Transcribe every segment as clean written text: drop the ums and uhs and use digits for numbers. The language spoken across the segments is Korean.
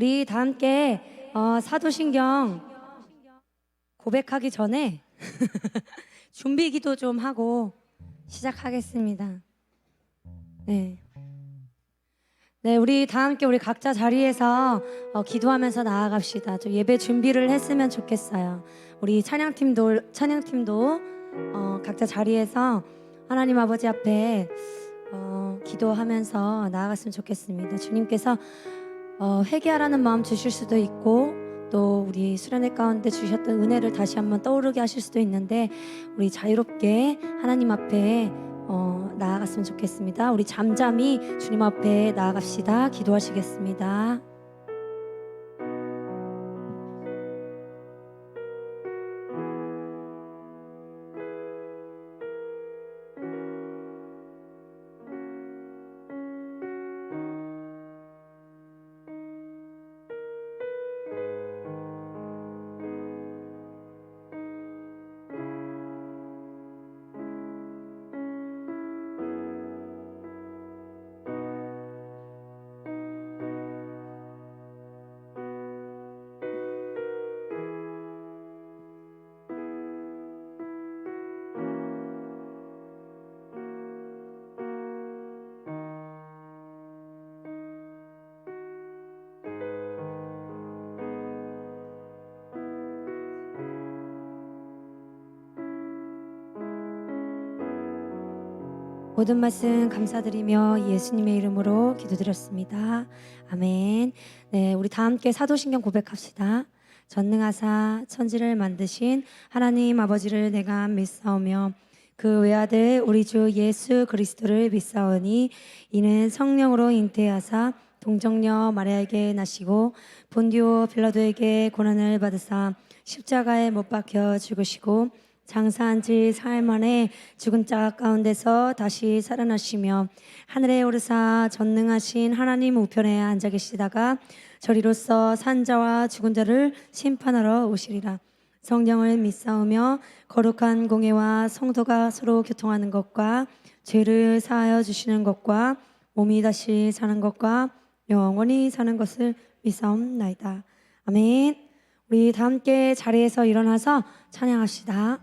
우리 다 함께 사도신경 고백하기 전에 준비 기도 좀 하고 시작하겠습니다. 네, 우리 다 함께 우리 각자 자리에서 기도하면서 나아갑시다. 좀 예배 준비를 했으면 좋겠어요. 우리 찬양팀도 각자 자리에서 하나님 아버지 앞에 기도하면서 나아갔으면 좋겠습니다. 주님께서 회개하라는 마음 주실 수도 있고 또 우리 수련회 가운데 주셨던 은혜를 다시 한번 떠오르게 하실 수도 있는데 우리 자유롭게 하나님 앞에 나아갔으면 좋겠습니다. 우리 잠잠히 주님 앞에 나아갑시다. 기도하시겠습니다. 모든 말씀 감사드리며 예수님의 이름으로 기도드렸습니다. 아멘. 네, 우리 다 함께 사도신경 고백합시다. 전능하사 천지를 만드신 하나님 아버지를 내가 믿사오며 그 외아들 우리 주 예수 그리스도를 믿사오니 이는 성령으로 잉태하사 동정녀 마리아에게 나시고 본디오 빌라도에게 고난을 받으사 십자가에 못 박혀 죽으시고 장사한 지 사흘 만에 죽은 자 가운데서 다시 살아나시며 하늘에 오르사 전능하신 하나님 우편에 앉아 계시다가 저리로서 산 자와 죽은 자를 심판하러 오시리라. 성령을 믿사오며 거룩한 공예와 성도가 서로 교통하는 것과 죄를 사하여 주시는 것과 몸이 다시 사는 것과 영원히 사는 것을 믿사옵나이다. 아멘. 우리 다 함께 자리에서 일어나서 찬양합시다.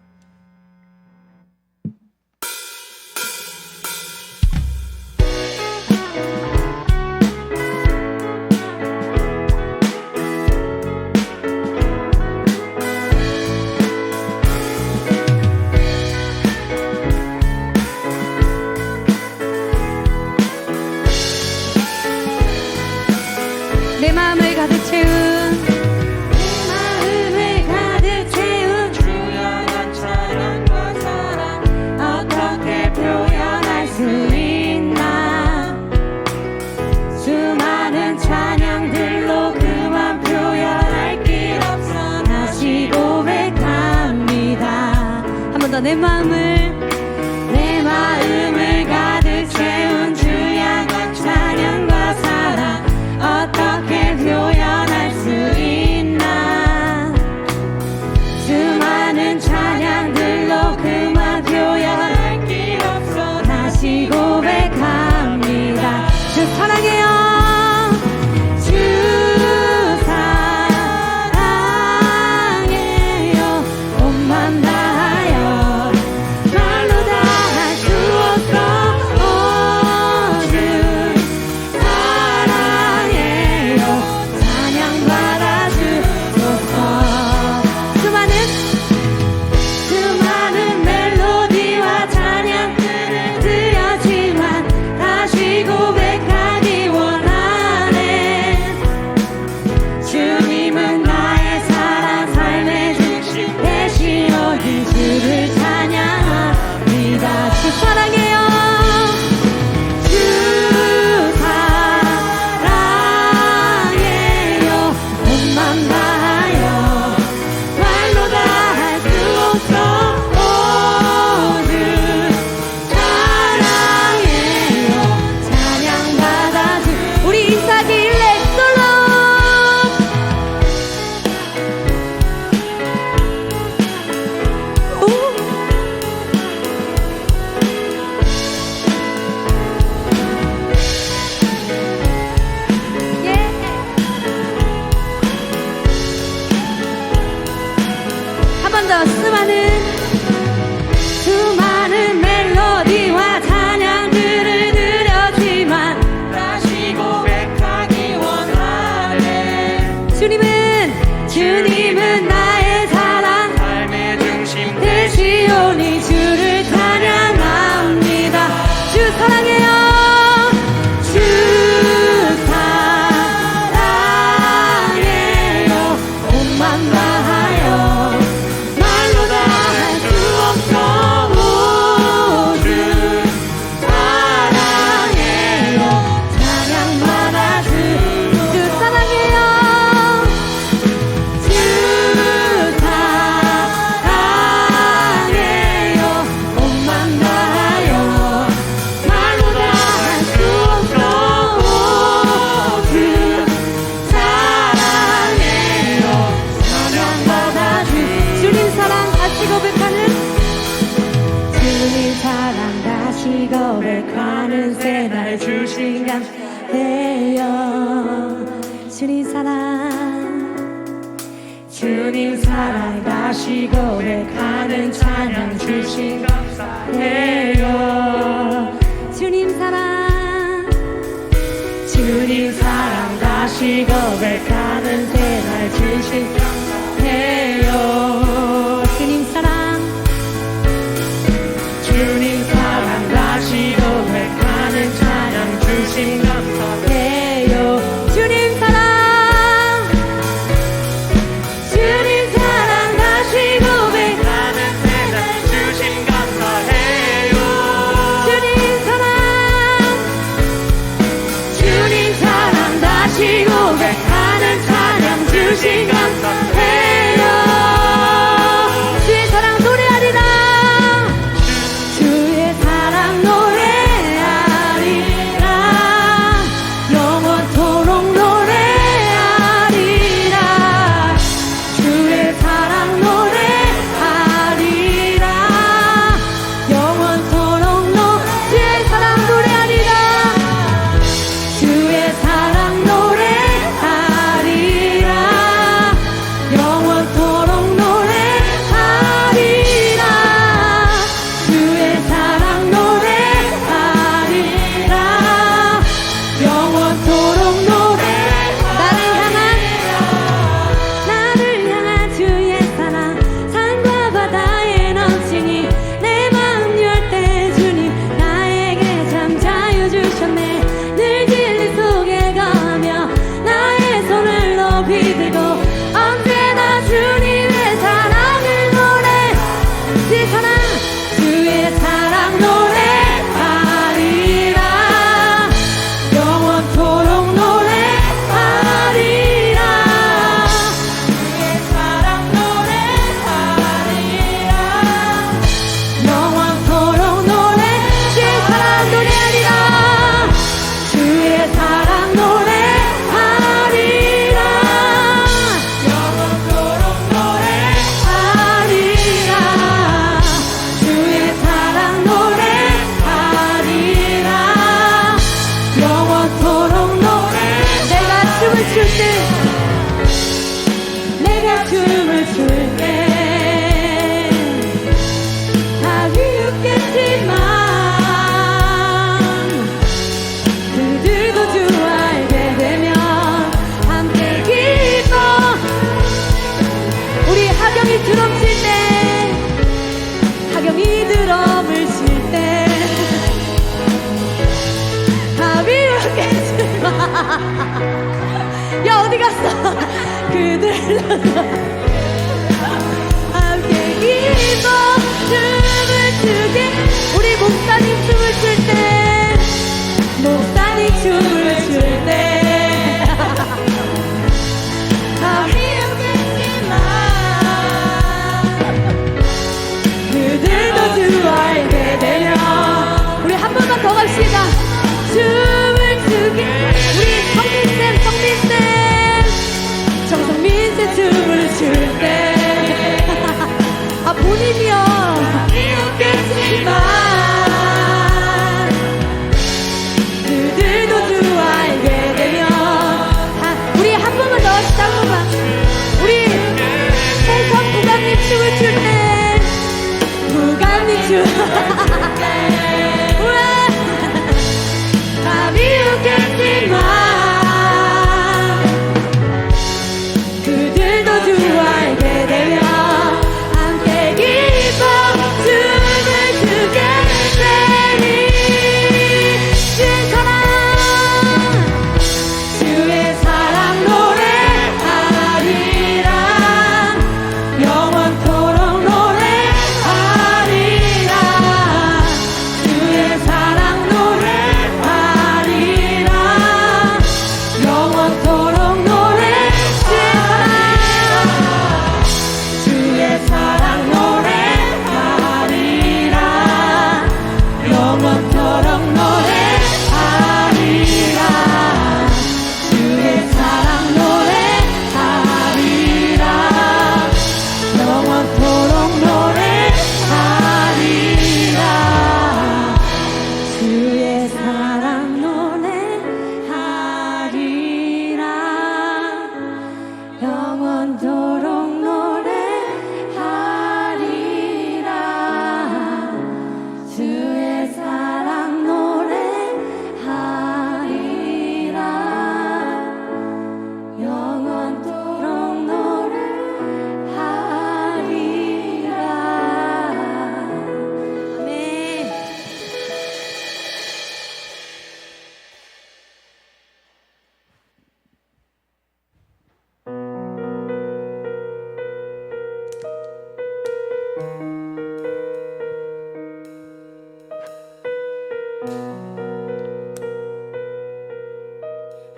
내 마음을 가득 채운 주연한 찬양과 사랑 어떻게 표현할 수 있나. 수많은 찬양들로 그만 표현할 길 없어 다시 고백합니다. 한 번 더 내 마음을 가득 채운 주연한 찬양과 사랑 어떻게 표현할 수 있나. 수많은 찬양들로 그만 표현할 길 없어 다시 고백합니다. 주 사랑해요. 주 사랑해요. 온맘 다하여 감사해요. 주님 사랑, 주님 사랑 다시 고백하는 찬양 주신 감사해요. 주님 사랑, 주님 사랑 다시 고백하는 새날 주신 감사해요. 주님 사랑, 주님 사랑 다시 고백하는 찬양 주신 감사해요. 주님 사랑, 주님 사랑 다시 고백하는 새날 주신 감사해요. 주님 사랑, 주님 사랑 다시 고백하는 찬양 주신 감사해요. 주의 사랑 노래하리라. 주의 사랑 노래하리라. 영원토록 노래하리라. 주의 사랑 노래하리라. 영원토록 주의 사랑 노래하리라. 주의 사랑 노래하리라. 영원토록 노래하리라. 주의 사랑 노래하리라. 영원토록 나를 향한 주의 사랑 산과 바다에 넘치니 내 마음 열 때 주님 나에게 참 자유 주셨네. 늘 진리 속에 가며 나의 손을 높이 들고 언제나 주님의 사랑을 노래. 주의 사랑, 주의 사랑 노래하리라. 영원토록 노래하리라. 주의 사랑 노래하리라. 영원토록 주의 사랑 노래하리라. 주의 사랑 노래하리라. 영원토록 노래하리라. 주의 사랑 노래하리라. 영원토록 내가 춤을 출 때, 내가 춤을 출 때 다 비웃겠지만 그들도 주 알게 되면 함께 기뻐. 우리 하경이 드럼 칠 때, 하경이 드럼을 칠 때, 다 비웃겠지만 야 어디 갔어? 그들도 함께 기뻐 춤을 추게. 우리 목사님 춤을 출 때, 목사님 춤을 출 때 다 비웃겠지만 그들도 주 알게 되면 우리 한 번만 더 갑시다. 춤을 추게. 우리 성민쌤, 정성민세 춤을 출 때 아 본인이요. 비웃겠지만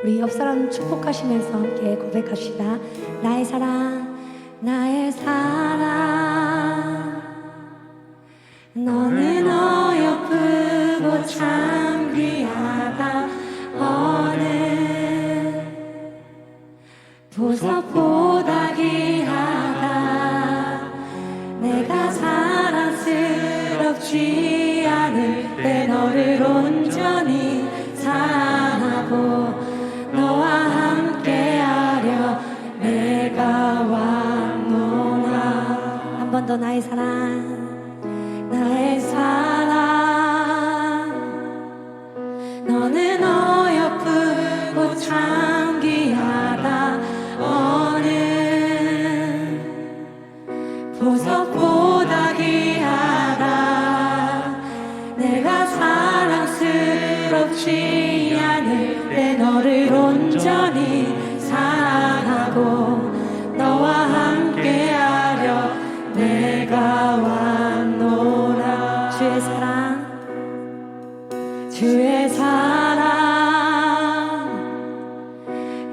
우리 옆 사람 축복하시면서 함께 고백합시다. 나의 사랑, 나의 사랑, 너는 어여쁘고 참 귀하다. 어느 보석보다 귀하다. 내가 사랑스럽지 않을 때 너를 온전히 사랑하고 너와 함께하려 내가 왔노라. 한 번 더 나의 사랑, 나의 사랑, 너는 어여쁘고 참 귀하다. 어느 보석보다 귀하다. 내가 사랑스럽지 않을 때 너를 온전히 사랑하고 너와 함께하려 내가 왔노라. 주의 사랑, 주의 사랑,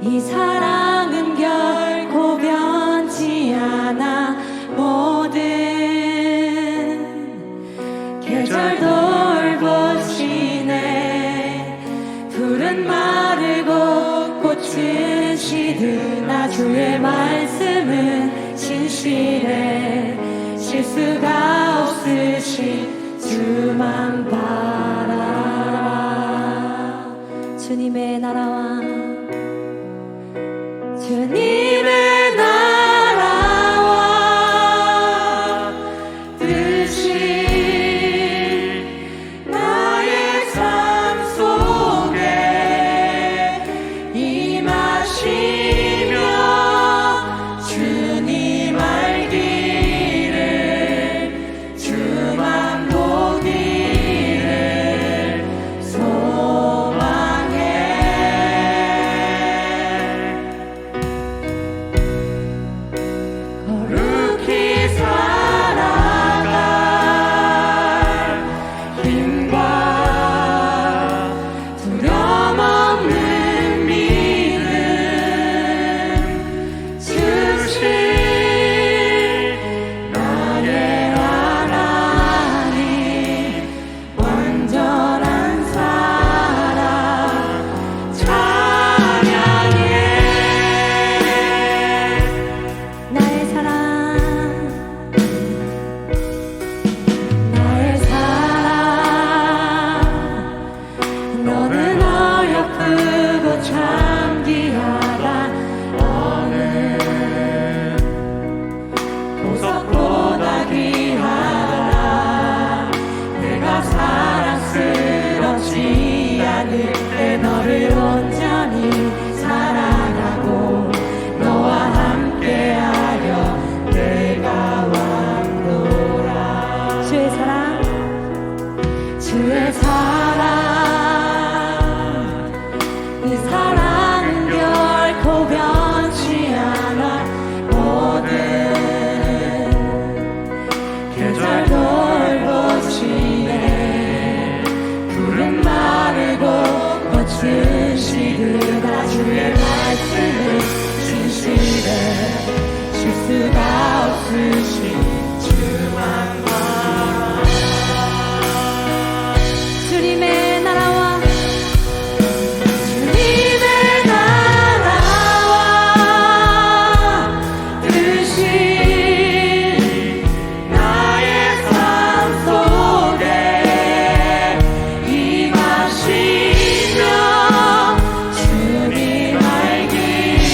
이 사랑은 결코 변치 않아. 모든 계절 돌보시네. 푸른 마르고 꽃은 시드나 주의 말씀은 진실해. 실수가 없으신 주만 바라라. 주님의 나라와 주님의 나라와 뜻이 나의 삶 속에 임하시며 주님 알기를 주만 보기를 소망해. 거룩히 살아갈 힘과 두려움 없는 믿음 주신 나의 하나님. 온전한 사랑 찬양해. 나의 사랑, 나의 사랑, 너는 어여쁘고 참 귀하다. 어느 보석보다 귀하다. 내가 사랑스럽지 않을 때 너를 온전히 사랑하고 너와 함께하려 내가 왔노라. 주의 사랑, 주의 사랑, 이 사랑은 결코 변치 않아. 모든 계절 돌보시네. 푸른 마르고 꽃은 시드나 주의 말씀은 진실해. 실수가 없으신 주만 바라. 주님의 나라와 주님의 나라와 뜻이 나의 삶 속에 임하시며 주님 알기를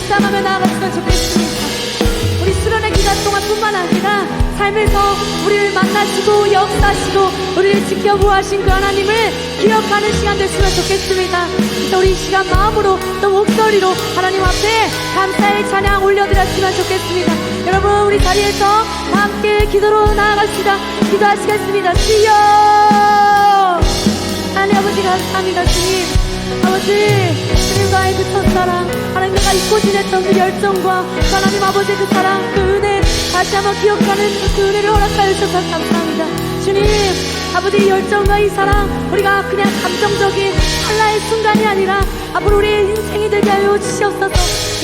묵상하며 나아갔으면 좋겠습니다. 우리 수련의 기간 동안뿐만 아니라 삶에서 우리를 만나시고 역사하시고 우리를 지켜보아신 그 하나님을 기억하는 시간 됐으면 좋겠습니다. 또 우리 이 시간 마음으로 또 목소리로 하나님 앞에 감사의 찬양 올려드렸으면 좋겠습니다. 여러분 우리 자리에서 함께 기도로 나아갑시다. 기도하시겠습니다. 주여 하나님 아버지 감사합니다. 주님 아버지 주님과의 그 첫사랑 하나님과 잊고 지냈던 그 열정과 하나님 아버지의 그 사랑 그 은혜 다시 한번 기억하는 그 은혜를 허락하여 주셔서 감사합니다. 주님 아버지 이 열정과 이 사랑 우리가 그냥 감정적인 찰나의 순간이 아니라 앞으로 우리의 인생이 되게 하여 주시옵소서.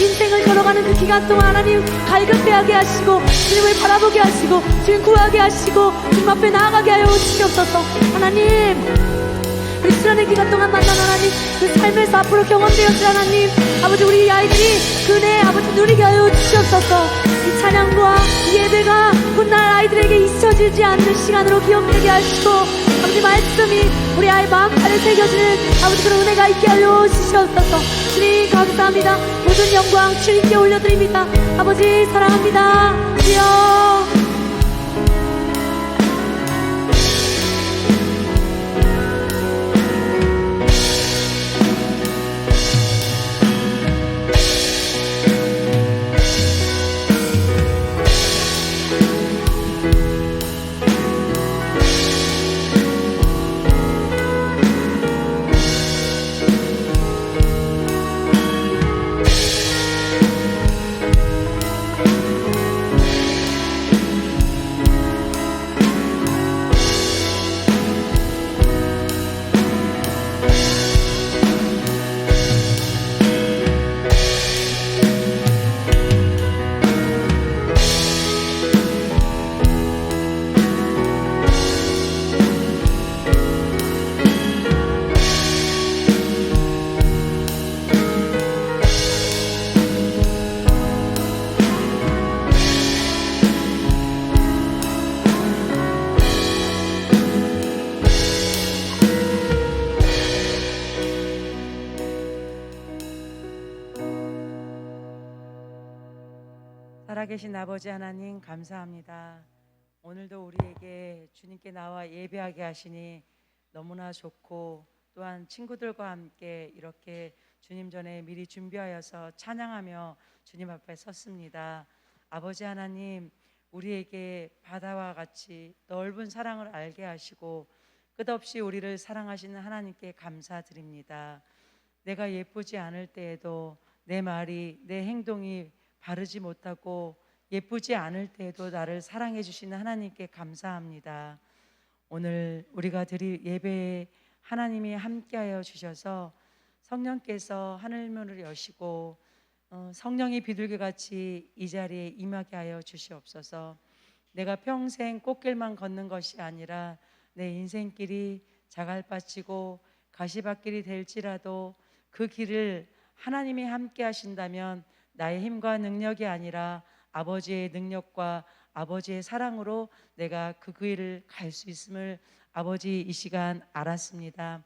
인생을 걸어가는 그 기간 동안 하나님 갈급해 하게 하시고 주님을 바라보게 하시고 주님 구하게 하시고 주님 앞에 나아가게 하여 주시옵소서. 하나님 우리 수련의 기간 동안 만난 하나님 그 삶에서 앞으로 경험되었을 하나님 아버지 우리 아이들이 그 은혜 아버지 누리게 하여 주시옵소서. 이 찬양과 이 예배가 훗날 아이들에게 잊혀지지 않는 시간으로 기억되게 하시고 아버지 말씀이 우리 아이 마음판에 새겨지는 아버지 그런 은혜가 있게 하여 주시옵소서. 주님 감사합니다. 모든 영광 주님께 올려드립니다. 아버지 사랑합니다. 주여 살아계신 아버지 하나님 감사합니다. 오늘도 우리에게 주님께 나와 예배하게 하시니 너무나 좋고 또한 친구들과 함께 이렇게 주님 전에 미리 준비하여서 찬양하며 주님 앞에 섰습니다. 아버지 하나님 우리에게 바다와 같이 넓은 사랑을 알게 하시고 끝없이 우리를 사랑하시는 하나님께 감사드립니다. 내가 예쁘지 않을 때에도 내 말이 내 행동이 바르지 못하고 예쁘지 않을 때에도 나를 사랑해 주시는 하나님께 감사합니다. 오늘 우리가 드릴 예배에 하나님이 함께하여 주셔서 성령께서 하늘문을 여시고 성령이 비둘기같이 이 자리에 임하게 하여 주시옵소서. 내가 평생 꽃길만 걷는 것이 아니라 내 인생길이 자갈밭이고 가시밭길이 될지라도 그 길을 하나님이 함께 하신다면 나의 힘과 능력이 아니라 아버지의 능력과 아버지의 사랑으로 내가 그 길을 갈 수 있음을 아버지 이 시간 알았습니다.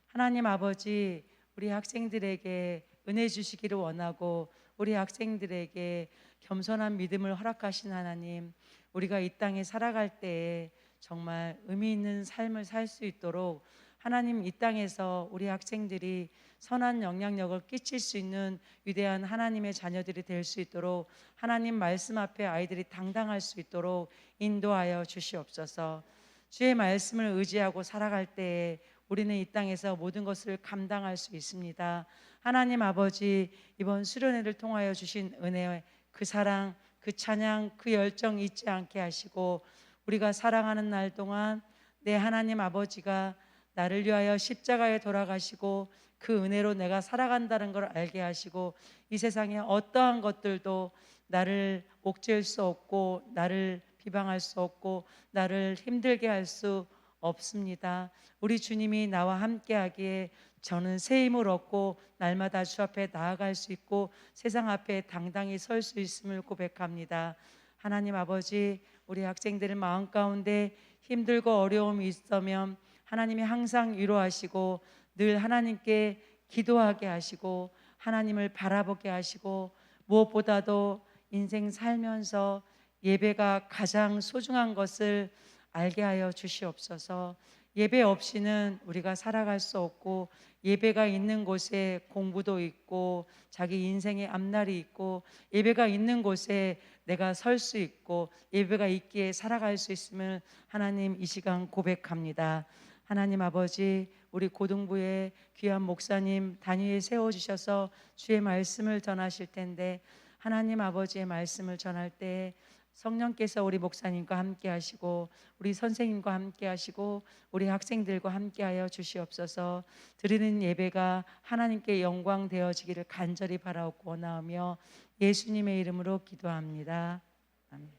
하나님 아버지 우리 학생들에게 은혜 주시기를 원하고 우리 학생들에게 겸손한 믿음을 허락하신 하나님, 우리가 이 땅에 살아갈 때에 정말 의미 있는 삶을 살 수 있도록 하나님 이 땅에서 우리 학생들이 선한 영향력을 끼칠 수 있는 위대한 하나님의 자녀들이 될 수 있도록 하나님 말씀 앞에 아이들이 당당할 수 있도록 인도하여 주시옵소서. 주의 말씀을 의지하고 살아갈 때에 우리는 이 땅에서 모든 것을 감당할 수 있습니다. 하나님 아버지 이번 수련회를 통하여 주신 은혜, 그 사랑, 그 찬양, 그 열정 잊지 않게 하시고 우리가 사랑하는 날 동안 내 하나님 아버지가 나를 위하여 십자가에 돌아가시고 그 은혜로 내가 살아간다는 걸 알게 하시고 이 세상에 어떠한 것들도 나를 옥죄일 수 없고 나를 비방할 수 없고 나를 힘들게 할 수 없습니다. 우리 주님이 나와 함께 하기에 저는 새 힘을 얻고 날마다 주 앞에 나아갈 수 있고 세상 앞에 당당히 설 수 있음을 고백합니다. 하나님 아버지 우리 학생들의 마음 가운데 힘들고 어려움이 있으면 하나님이 항상 위로하시고 늘 하나님께 기도하게 하시고 하나님을 바라보게 하시고 무엇보다도 인생 살면서 예배가 가장 소중한 것을 알게 하여 주시옵소서. 예배 없이는 우리가 살아갈 수 없고, 예배가 있는 곳에 공부도 있고 자기 인생의 앞날이 있고, 예배가 있는 곳에 내가 설 수 있고, 예배가 있기에 살아갈 수 있음을 하나님 이 시간 고백합니다. 하나님 아버지, 우리 고등부의 귀한 목사님 단위에 세워주셔서 주의 말씀을 전하실 텐데, 하나님 아버지의 말씀을 전할 때 성령께서 우리 목사님과 함께 하시고 우리 선생님과 함께 하시고 우리 학생들과 함께 하여 주시옵소서. 드리는 예배가 하나님께 영광 되어지기를 간절히 바라옵고 원하오며 예수님의 이름으로 기도합니다. 아멘.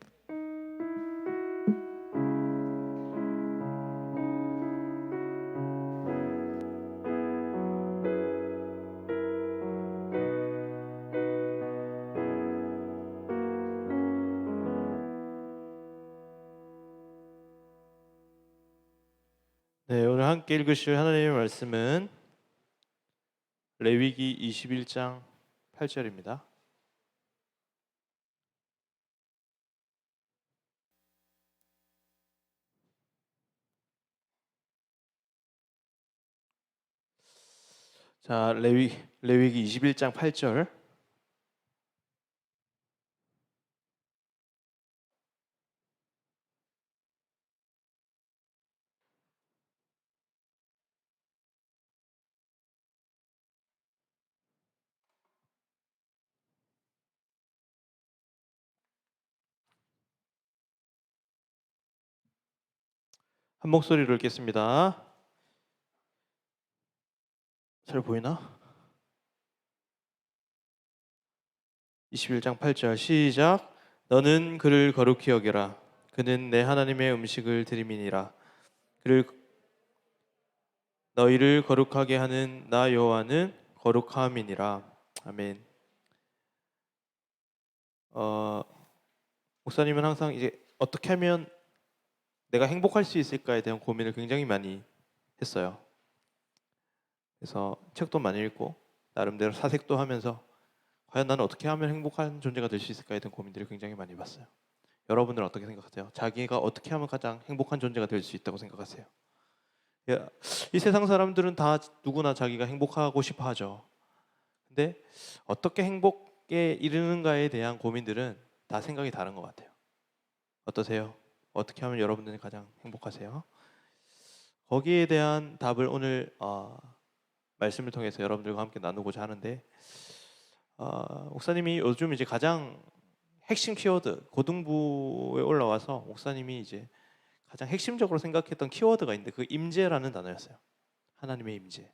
네, 오늘 함께 읽으실 하나님의 말씀은 레위기 21장 8절입니다. 자, 레위기 21장 8절. 한 목소리로 읽겠습니다. 잘 보이나? 21장 8절 시작. 너는 그를 거룩히 여기라. 그는 내 하나님의 음식을 드림이니라. 그를 너희를 거룩하게 하는 나 여호와는 거룩함이니라. 아멘. 목사님은 항상 이제 어떻게 하면 내가 행복할 수 있을까에 대한 고민을 굉장히 많이 했어요. 그래서 책도 많이 읽고 나름대로 사색도 하면서 과연 나는 어떻게 하면 행복한 존재가 될 수 있을까에 대한 고민들을 굉장히 많이 해봤어요. 여러분들은 어떻게 생각하세요? 자기가 어떻게 하면 가장 행복한 존재가 될 수 있다고 생각하세요? 이 세상 사람들은 다 누구나 자기가 행복하고 싶어 하죠. 근데 어떻게 행복에 이르는가에 대한 고민들은 다 생각이 다른 것 같아요. 어떠세요? 어떻게 하면 여러분들이 가장 행복하세요? 거기에 대한 답을 오늘 말씀을 통해서 여러분들과 함께 나누고자 하는데, 목사님이 요즘 이제 가장 핵심 키워드, 고등부에 올라와서 목사님이 이제 가장 핵심적으로 생각했던 키워드가 있는데, 그 임재라는 단어였어요. 하나님의 임재.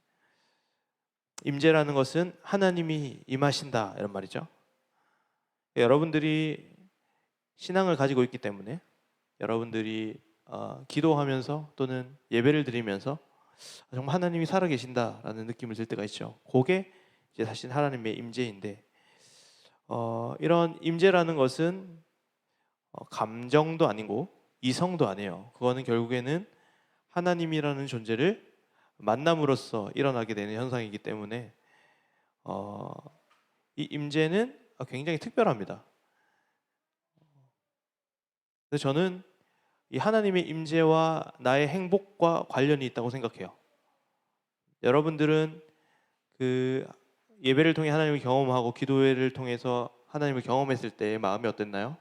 임재라는 것은 하나님이 임하신다 이런 말이죠. 여러분들이 신앙을 가지고 있기 때문에 여러분들이 기도하면서 또는 예배를 드리면서 정말 하나님이 살아계신다라는 느낌을 들 때가 있죠. 그게 이제 사실 하나님의 임재인데, 이런 임재라는 것은 감정도 아니고 이성도 아니에요. 그거는 결국에는 하나님이라는 존재를 만남으로써 일어나게 되는 현상이기 때문에 이 임재는 굉장히 특별합니다. 근데 저는 이 하나님의 임재와 나의 행복과 관련이 있다고 생각해요. 여러분들은 그 예배를 통해 하나님을 경험하고 기도회를 통해서 하나님을 경험했을 때 마음이 어땠나요?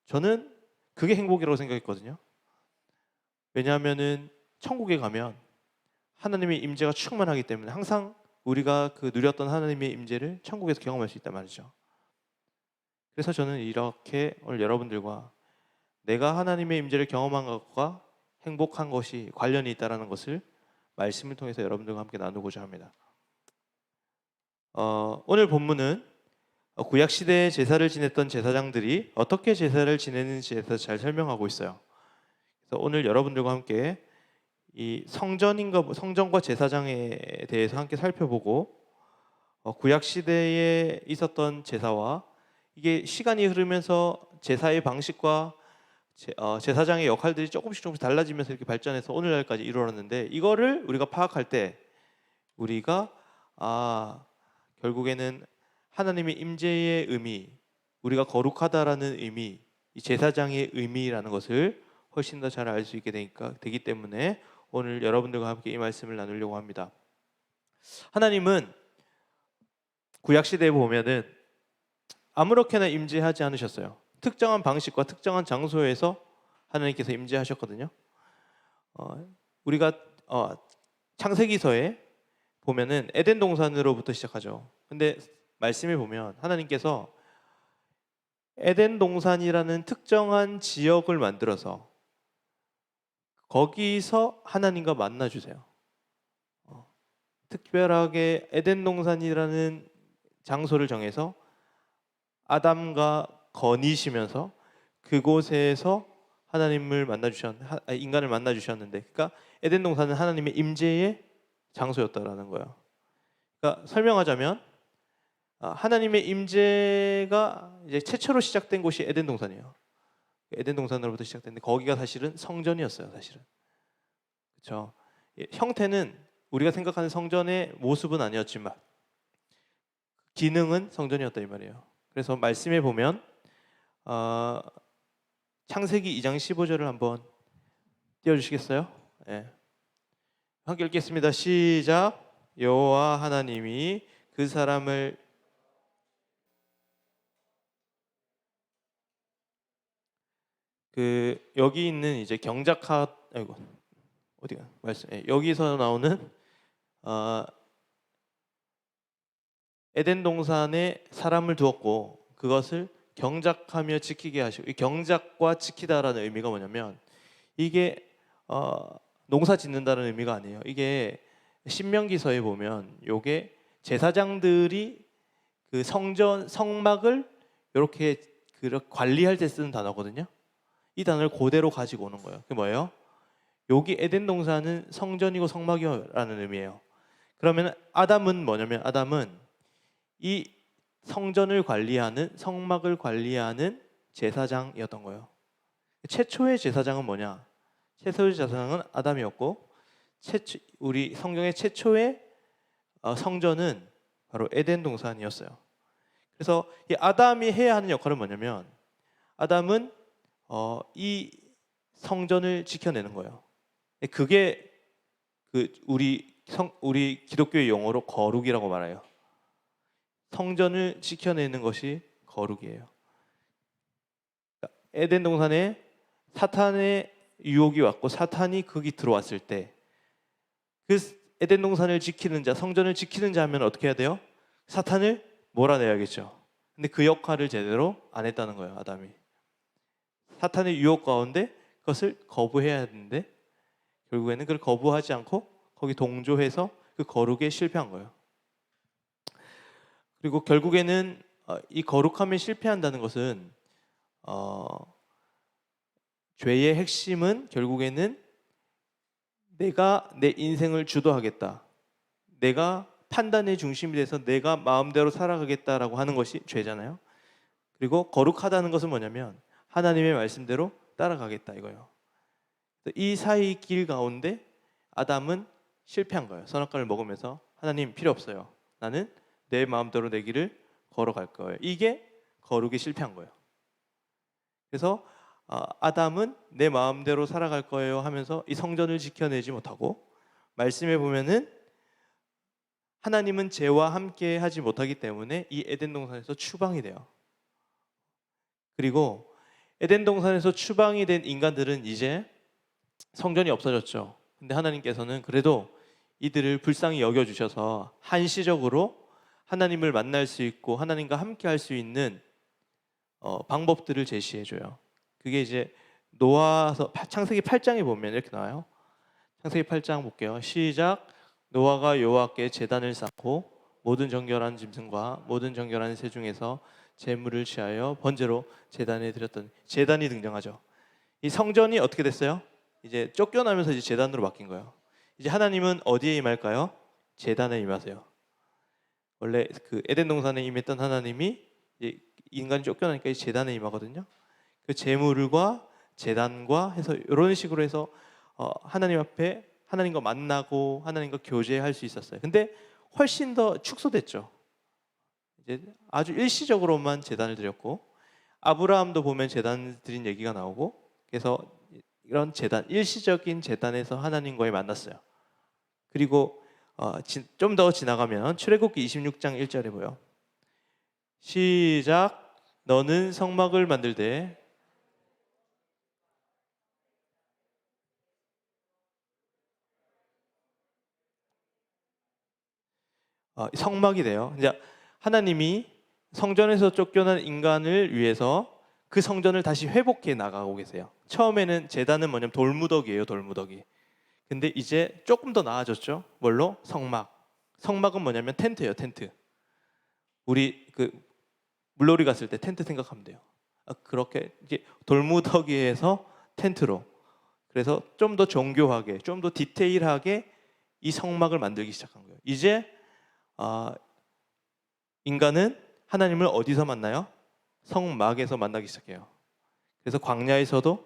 저는 그게 행복이라고 생각했거든요. 왜냐하면은 천국에 가면 하나님의 임재가 충만하기 때문에 항상 우리가 그 누렸던 하나님의 임재를 천국에서 경험할 수 있단 말이죠. 그래서 저는 이렇게 오늘 여러분들과 내가 하나님의 임재를 경험한 것과 행복한 것이 관련이 있다는 것을 말씀을 통해서 여러분들과 함께 나누고자 합니다. 오늘 본문은 구약시대에 제사를 지냈던 제사장들이 어떻게 제사를 지내는지에 대해서 잘 설명하고 있어요. 그래서 오늘 여러분들과 함께 이 성전과 제사장에 대해서 함께 살펴보고, 구약시대에 있었던 제사와 이게 시간이 흐르면서 제사의 방식과 제사장의 역할들이 조금씩 달라지면서 이렇게 발전해서 오늘날까지 이루어졌는데, 이거를 우리가 파악할 때 우리가 결국에는 하나님의 임재의 의미, 우리가 거룩하다라는 의미, 이 제사장의 의미라는 것을 훨씬 더 잘 알 수 있게 되기 때문에 오늘 여러분들과 함께 이 말씀을 나누려고 합니다. 하나님은 구약 시대에 보면은 아무렇게나 임재하지 않으셨어요. 특정한 방식과 특정한 장소에서 하나님께서 임재하셨거든요. 우리가 창세기서에 보면은 에덴 동산으로부터 시작하죠. 근데 말씀에 보면 하나님께서 에덴 동산이라는 특정한 지역을 만들어서 거기서 하나님과 만나 주세요. 특별하게 에덴 동산이라는 장소를 정해서 아담과 거니시면서 그곳에서 인간을 만나 주셨는데, 그러니까 에덴 동산은 하나님의 임재의 장소였다라는 거예요. 그러니까 설명하자면 하나님의 임재가 이제 최초로 시작된 곳이 에덴 동산이에요. 에덴 동산으로부터 시작됐는데 거기가 사실은 성전이었어요. 사실은 그렇죠. 형태는 우리가 생각하는 성전의 모습은 아니었지만 기능은 성전이었다 이 말이에요. 그래서 말씀에 보면 창세기 2장 15절을 한번 띄워주시겠어요? 네. 함께 읽겠습니다. 시작. 여호와 하나님이 그 사람을 여기 있는 이제 어디가 말씀? 여기서 나오는 에덴 동산에 사람을 두었고 그것을 경작하며 지키게 하시고, 이 경작과 지키다라는 의미가 뭐냐면 이게 농사 짓는다는 의미가 아니에요. 이게 신명기서에 보면 요게 제사장들이 그 성막을 이렇게 관리할 때 쓰는 단어거든요. 이 단어를 그대로 가지고 오는 거예요. 그게 뭐예요? 여기 에덴 동산은 성전이고 성막이라는 의미예요. 그러면 아담은 뭐냐면 아담은 이 성전을 관리하는, 성막을 관리하는 제사장이었던 거예요. 최초의 제사장은 뭐냐? 최초의 제사장은 아담이었고, 우리 성경의 최초의 성전은 바로 에덴 동산이었어요. 그래서 이 아담이 해야 하는 역할은 뭐냐면 아담은 이 성전을 지켜내는 거예요. 그게 우리 기독교의 용어로 거룩이라고 말해요. 성전을 지켜내는 것이 거룩이에요. 에덴 동산에 사탄의 유혹이 왔고 사탄이 거기 들어왔을 때 그 에덴 동산을 지키는 자, 성전을 지키는 자 하면 어떻게 해야 돼요? 사탄을 몰아내야겠죠. 근데 그 역할을 제대로 안 했다는 거예요, 아담이. 사탄의 유혹 가운데 그것을 거부해야 하는데 결국에는 그걸 거부하지 않고 거기 동조해서 그 거룩에 실패한 거예요. 그리고 결국에는 이 거룩함에 실패한다는 것은 죄의 핵심은 결국에는 내가 내 인생을 주도하겠다, 내가 판단의 중심이 돼서 내가 마음대로 살아가겠다라고 하는 것이 죄잖아요. 그리고 거룩하다는 것은 뭐냐면 하나님의 말씀대로 따라가겠다 이거예요. 이 사이 길 가운데 아담은 실패한 거예요. 선악과를 먹으면서 하나님 필요 없어요. 나는 내 마음대로 내 길을 걸어갈 거예요. 이게 거룩에 실패한 거예요. 그래서 아담은 내 마음대로 살아갈 거예요 하면서 이 성전을 지켜내지 못하고, 말씀에 보면은 하나님은 죄와 함께 하지 못하기 때문에 이 에덴 동산에서 추방이 돼요. 그리고 에덴 동산에서 추방이 된 인간들은 이제 성전이 없어졌죠. 근데 하나님께서는 그래도 이들을 불쌍히 여겨주셔서 한시적으로 하나님을 만날 수 있고 하나님과 함께 할 수 있는 방법들을 제시해줘요. 그게 이제 노아서 창세기 8장에 보면 이렇게 나와요. 창세기 8장 볼게요. 시작. 노아가 여호와께 제단을 쌓고 모든 정결한 짐승과 모든 정결한 새 중에서 제물을 취하여 번제로 제단에 드렸던, 제단이 등장하죠. 이 성전이 어떻게 됐어요? 이제 쫓겨나면서 이제 제단으로 바뀐 거예요. 이제 하나님은 어디에 임할까요? 제단에 임하세요. 원래 그 에덴 동산에 임했던 하나님이 이제 인간이 쫓겨나니까 이제 제단에 임하거든요. 그 제물과 제단과 해서 이런 식으로 해서 하나님 앞에 하나님과 만나고 하나님과 교제할 수 있었어요. 근데 훨씬 더 축소됐죠. 이제 아주 일시적으로만 제단을 드렸고, 아브라함도 보면 제단 드린 얘기가 나오고, 그래서 이런 제단, 일시적인 제단에서 하나님과의 만났어요. 그리고 좀 더 지나가면 출애굽기 26장 1절에 보여. 시작. 너는 성막을 만들되 성막이 돼요. 이제 하나님이 성전에서 쫓겨난 인간을 위해서 그 성전을 다시 회복해 나가고 계세요. 처음에는 제단은 뭐냐면 돌무더기예요, 돌무더기. 근데 이제 조금 더 나아졌죠. 뭘로? 성막. 성막은 뭐냐면 텐트예요, 텐트. 우리 그 물놀이 갔을 때 텐트 생각하면 돼요. 그렇게 이제 돌무더기에서 텐트로. 그래서 좀 더 정교하게, 좀 더 디테일하게 이 성막을 만들기 시작한 거예요. 이제 인간은 하나님을 어디서 만나요? 성막에서 만나기 시작해요. 그래서 광야에서도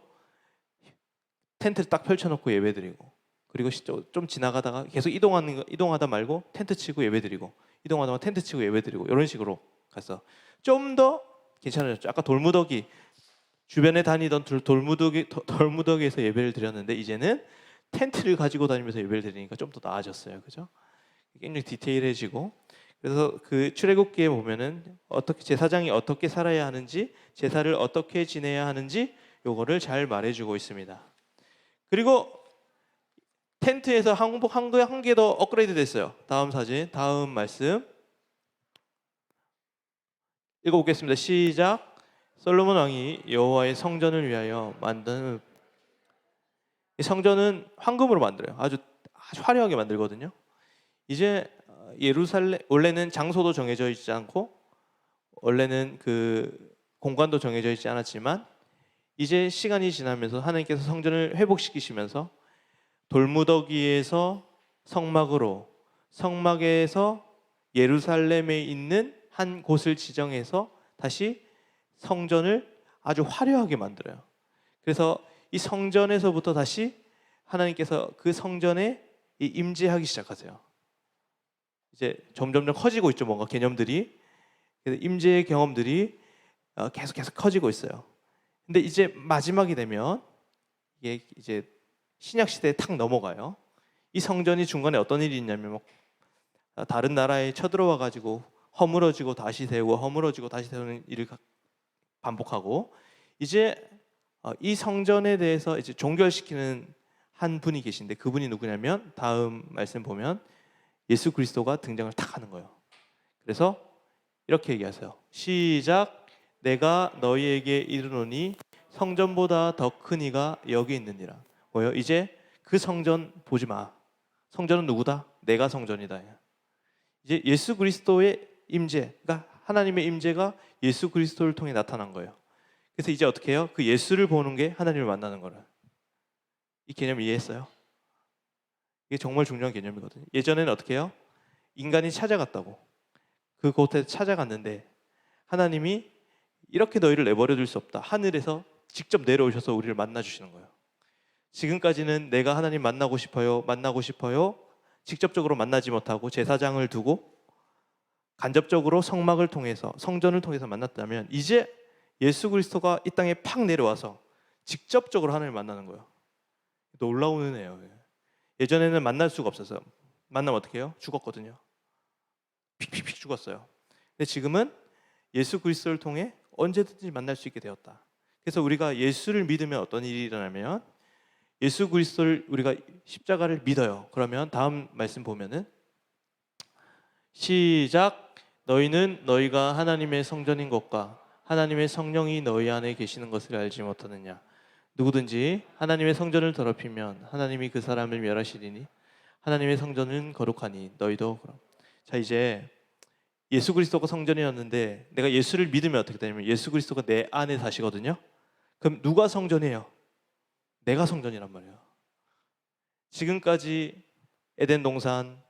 텐트를 딱 펼쳐놓고 예배드리고, 그리고 좀 지나가다가 계속 이동하다 말고 텐트 치고 예배드리고, 이동하다가 텐트 치고 예배드리고, 이런 식으로 가서 좀 더 괜찮아졌죠. 아까 돌무더기 주변에 다니던 돌무더기에서 예배를 드렸는데 이제는 텐트를 가지고 다니면서 예배를 드리니까 좀 더 나아졌어요. 그죠? 굉장히 디테일해지고, 그래서 그 출애굽기에 보면은 어떻게 제사장이 어떻게 살아야 하는지, 제사를 어떻게 지내야 하는지 요거를 잘 말해주고 있습니다. 그리고 텐트에서 한복 한 개 더 업그레이드 됐어요. 다음 사진, 다음 말씀 읽어보겠습니다. 시작. 솔로몬 왕이 여호와의 성전을 위하여 만든, 이 성전은 황금으로 만들어요. 아주 화려하게 만들거든요. 이제 예루살렘, 원래는 장소도 정해져 있지 않고 원래는 그 공간도 정해져 있지 않았지만, 이제 시간이 지나면서 하나님께서 성전을 회복시키시면서 돌무더기에서 성막으로, 성막에서 예루살렘에 있는 한 곳을 지정해서 다시 성전을 아주 화려하게 만들어요. 그래서 이 성전에서부터 다시 하나님께서 그 성전에 임재하기 시작하세요. 이제 점점점 커지고 있죠. 뭔가 개념들이, 임재의 경험들이 계속 커지고 있어요. 근데 이제 마지막이 되면 이게 이제 신약 시대에 탁 넘어가요. 이 성전이 중간에 어떤 일이 있냐면 다른 나라에 쳐들어와 가지고 허물어지고 다시 세우고 허물어지고 다시 세우는 일을 반복하고, 이제 이 성전에 대해서 이제 종결시키는 한 분이 계신데, 그분이 누구냐면 다음 말씀 보면 예수 그리스도가 등장을 탁 하는 거예요. 그래서 이렇게 얘기하세요. 시작. 내가 너희에게 이르노니 성전보다 더 큰 이가 여기 있느니라. 뭐요? 이제 그 성전 보지 마. 성전은 누구다? 내가 성전이다. 이제 예수 그리스도의 임재, 그러니까 하나님의 임재가 예수 그리스도를 통해 나타난 거예요. 그래서 이제 어떻게 해요? 그 예수를 보는 게 하나님을 만나는 거라. 이 개념 이해했어요? 이게 정말 중요한 개념이거든요. 예전에는 어떻게 해요? 인간이 찾아갔다고. 그곳에 찾아갔는데 하나님이 이렇게 너희를 내버려 둘 수 없다. 하늘에서 직접 내려오셔서 우리를 만나 주시는 거예요. 지금까지는 내가 하나님 만나고 싶어요. 직접적으로 만나지 못하고 제사장을 두고 간접적으로 성막을 통해서, 성전을 통해서 만났다면, 이제 예수 그리스도가 이 땅에 팍 내려와서 직접적으로 하나님을 만나는 거예요. 놀라운 은혜예요. 예전에는 만날 수가 없어서, 만나면 어떻게 해요? 죽었거든요. 픽픽픽 죽었어요. 근데 지금은 예수 그리스도를 통해 언제든지 만날 수 있게 되었다. 그래서 우리가 예수를 믿으면 어떤 일이 일어나면, 예수 그리스도를 우리가 십자가를 믿어요. 그러면 다음 말씀 보면은 시작. 너희는 너희가 하나님의 성전인 것과 하나님의 성령이 너희 안에 계시는 것을 알지 못하느냐. 누구든지 하나님의 성전을 더럽히면 하나님이 그 사람을 멸하시리니 하나님의 성전은 거룩하니 너희도 그럼. 자, 이제 예수 그리스도가 성전이었는데 내가 예수를 믿으면 어떻게 되냐면 예수 그리스도가 내 안에 사시거든요. 그럼 누가 성전이에요? 내가 성전이란 말이에요. 지금까지 에덴 동산,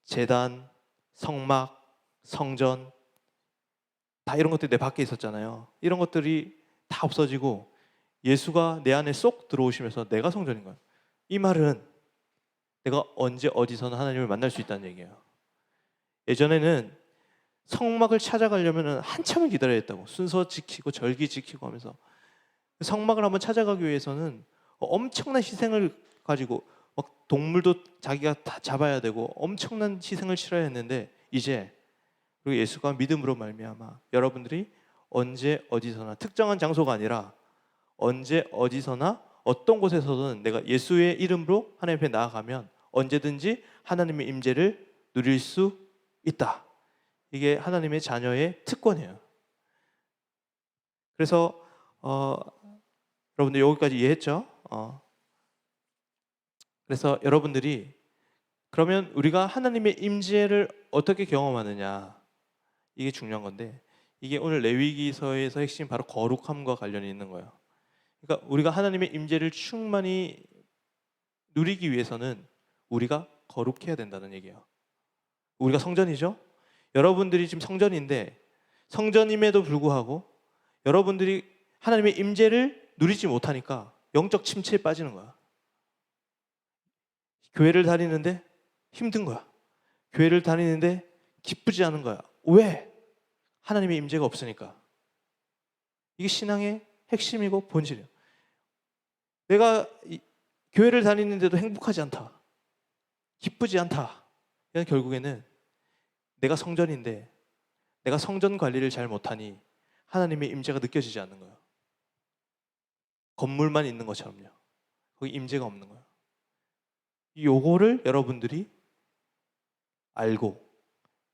제단, 성막, 성전 다 이런 것들이 내 밖에 있었잖아요. 이런 것들이 다 없어지고 예수가 내 안에 쏙 들어오시면서 내가 성전인 거예요. 이 말은 내가 언제 어디서나 하나님을 만날 수 있다는 얘기예요. 예전에는 성막을 찾아가려면 한참을 기다려야 했다고. 순서 지키고 절기 지키고 하면서 성막을 한번 찾아가기 위해서는 엄청난 희생을 가지고 막 동물도 자기가 다 잡아야 되고 엄청난 희생을 치러야 했는데 이제 그리고 예수가 믿음으로 말미암아 여러분들이 언제 어디서나 특정한 장소가 아니라 언제 어디서나 어떤 곳에서든 내가 예수의 이름으로 하나님 앞에 나아가면 언제든지 하나님의 임재를 누릴 수 있다. 이게 하나님의 자녀의 특권이에요. 그래서 여러분들 여기까지 이해했죠? 그래서 여러분들이 그러면 우리가 하나님의 임재를 어떻게 경험하느냐 이게 중요한 건데 이게 오늘 레위기서에서 핵심 바로 거룩함과 관련이 있는 거예요. 그러니까 우리가 하나님의 임재를 충만히 누리기 위해서는 우리가 거룩해야 된다는 얘기예요. 우리가 성전이죠. 여러분들이 지금 성전인데 성전임에도 불구하고 여러분들이 하나님의 임재를 누리지 못하니까 영적 침체에 빠지는 거야. 교회를 다니는데 힘든 거야. 교회를 다니는데 기쁘지 않은 거야. 왜? 하나님의 임재가 없으니까. 이게 신앙의 핵심이고 본질이에요. 내가 교회를 다니는데도 행복하지 않다. 기쁘지 않다. 이건 결국에는 내가 성전인데 내가 성전 관리를 잘 못하니 하나님의 임재가 느껴지지 않는 거예요. 건물만 있는 것처럼요. 거기 임재가 없는 거예요. 요거를 여러분들이 알고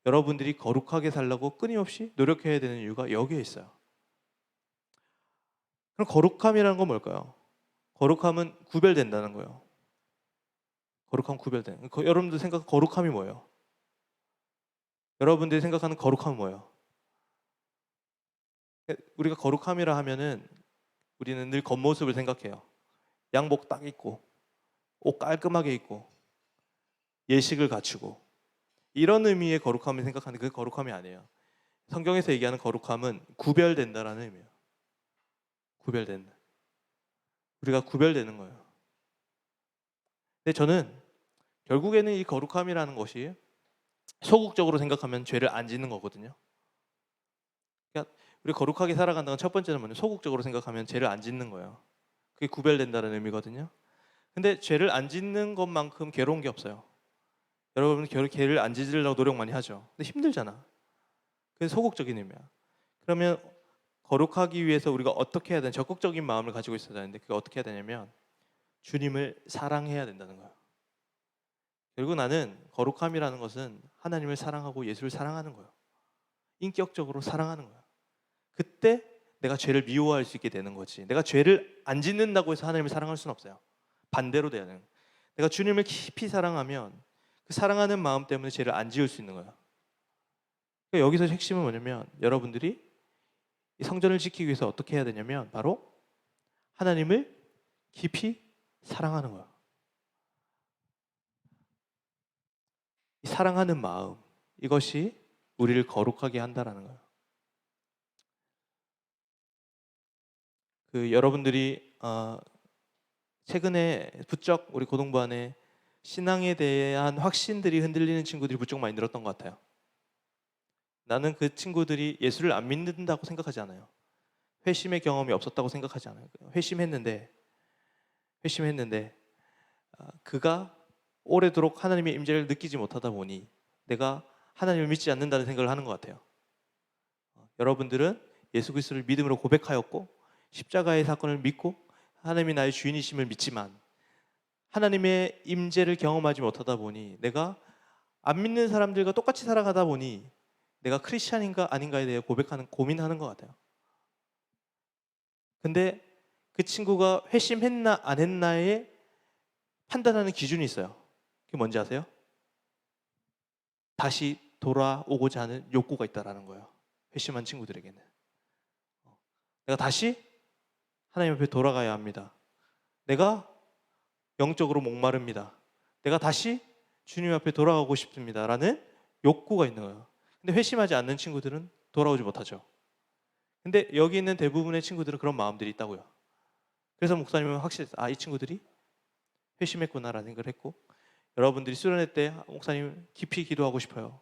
여러분들이 거룩하게 살려고 끊임없이 노력해야 되는 이유가 여기에 있어요. 그럼 거룩함이라는 건 뭘까요? 거룩함은 구별된다는 거예요. 거룩함 구별된. 여러분들 생각 거룩함이 뭐예요? 여러분들이 생각하는 거룩함은 뭐예요? 우리가 거룩함이라 하면은 우리는 늘 겉모습을 생각해요. 양복 딱 입고 옷 깔끔하게 입고 예식을 갖추고 이런 의미의 거룩함을 생각하는데 그게 거룩함이 아니에요. 성경에서 얘기하는 거룩함은 구별된다라는 의미예요. 구별된다. 우리가 구별되는 거예요. 근데 저는 결국에는 이 거룩함이라는 것이 소극적으로 생각하면 죄를 안 짓는 거거든요. 그러니까 우리 거룩하게 살아간다는 첫 번째는 뭐냐? 소극적으로 생각하면 죄를 안 짓는 거예요. 그게 구별된다는 의미거든요. 근데 죄를 안 짓는 것만큼 괴로운 게 없어요. 여러분 죄를 안 짓으려고 노력 많이 하죠. 근데 힘들잖아. 그게 소극적인 의미야. 그러면 거룩하기 위해서 우리가 어떻게 해야 되냐? 적극적인 마음을 가지고 있어야 되는데 그게 어떻게 해야 되냐면 주님을 사랑해야 된다는 거예요. 결국 나는 거룩함이라는 것은 하나님을 사랑하고 예수를 사랑하는 거예요. 인격적으로 사랑하는 거예요. 그때 내가 죄를 미워할 수 있게 되는 거지. 내가 죄를 안 짓는다고 해서 하나님을 사랑할 수는 없어요. 반대로 돼야 되는 거예요. 내가 주님을 깊이 사랑하면 그 사랑하는 마음 때문에 죄를 안 지을 수 있는 거예요. 그러니까 여기서 핵심은 뭐냐면 여러분들이 이 성전을 지키기 위해서 어떻게 해야 되냐면 바로 하나님을 깊이 사랑하는 거예요. 이 사랑하는 마음 이것이 우리를 거룩하게 한다라는 거예요. 여러분들이 최근에 부쩍 우리 고등부 안에 신앙에 대한 확신들이 흔들리는 친구들이 부쩍 많이 늘었던 것 같아요. 나는 그 친구들이 예수를 안 믿는다고 생각하지 않아요. 회심의 경험이 없었다고 생각하지 않아요. 회심했는데 그가 오래도록 하나님의 임재를 느끼지 못하다 보니 내가 하나님을 믿지 않는다는 생각을 하는 것 같아요. 여러분들은 예수 그리스도를 믿음으로 고백하였고 십자가의 사건을 믿고 하나님이 나의 주인이심을 믿지만 하나님의 임재를 경험하지 못하다 보니 내가 안 믿는 사람들과 똑같이 살아가다 보니 내가 크리스찬인가 아닌가에 대해 고민하는 것 같아요. 근데 그 친구가 회심했나 안 했나에 판단하는 기준이 있어요. 그게 뭔지 아세요? 다시 돌아오고자 하는 욕구가 있다라는 거예요. 회심한 친구들에게는. 내가 다시 하나님 앞에 돌아가야 합니다. 내가 영적으로 목마릅니다. 내가 다시 주님 앞에 돌아가고 싶습니다. 라는 욕구가 있는 거예요. 근데 회심하지 않는 친구들은 돌아오지 못하죠. 근데 여기 있는 대부분의 친구들은 그런 마음들이 있다고요. 그래서 목사님은 확실히 이 친구들이 회심했구나라는 생각을 했고 여러분들이 수련회 때 목사님 깊이 기도하고 싶어요.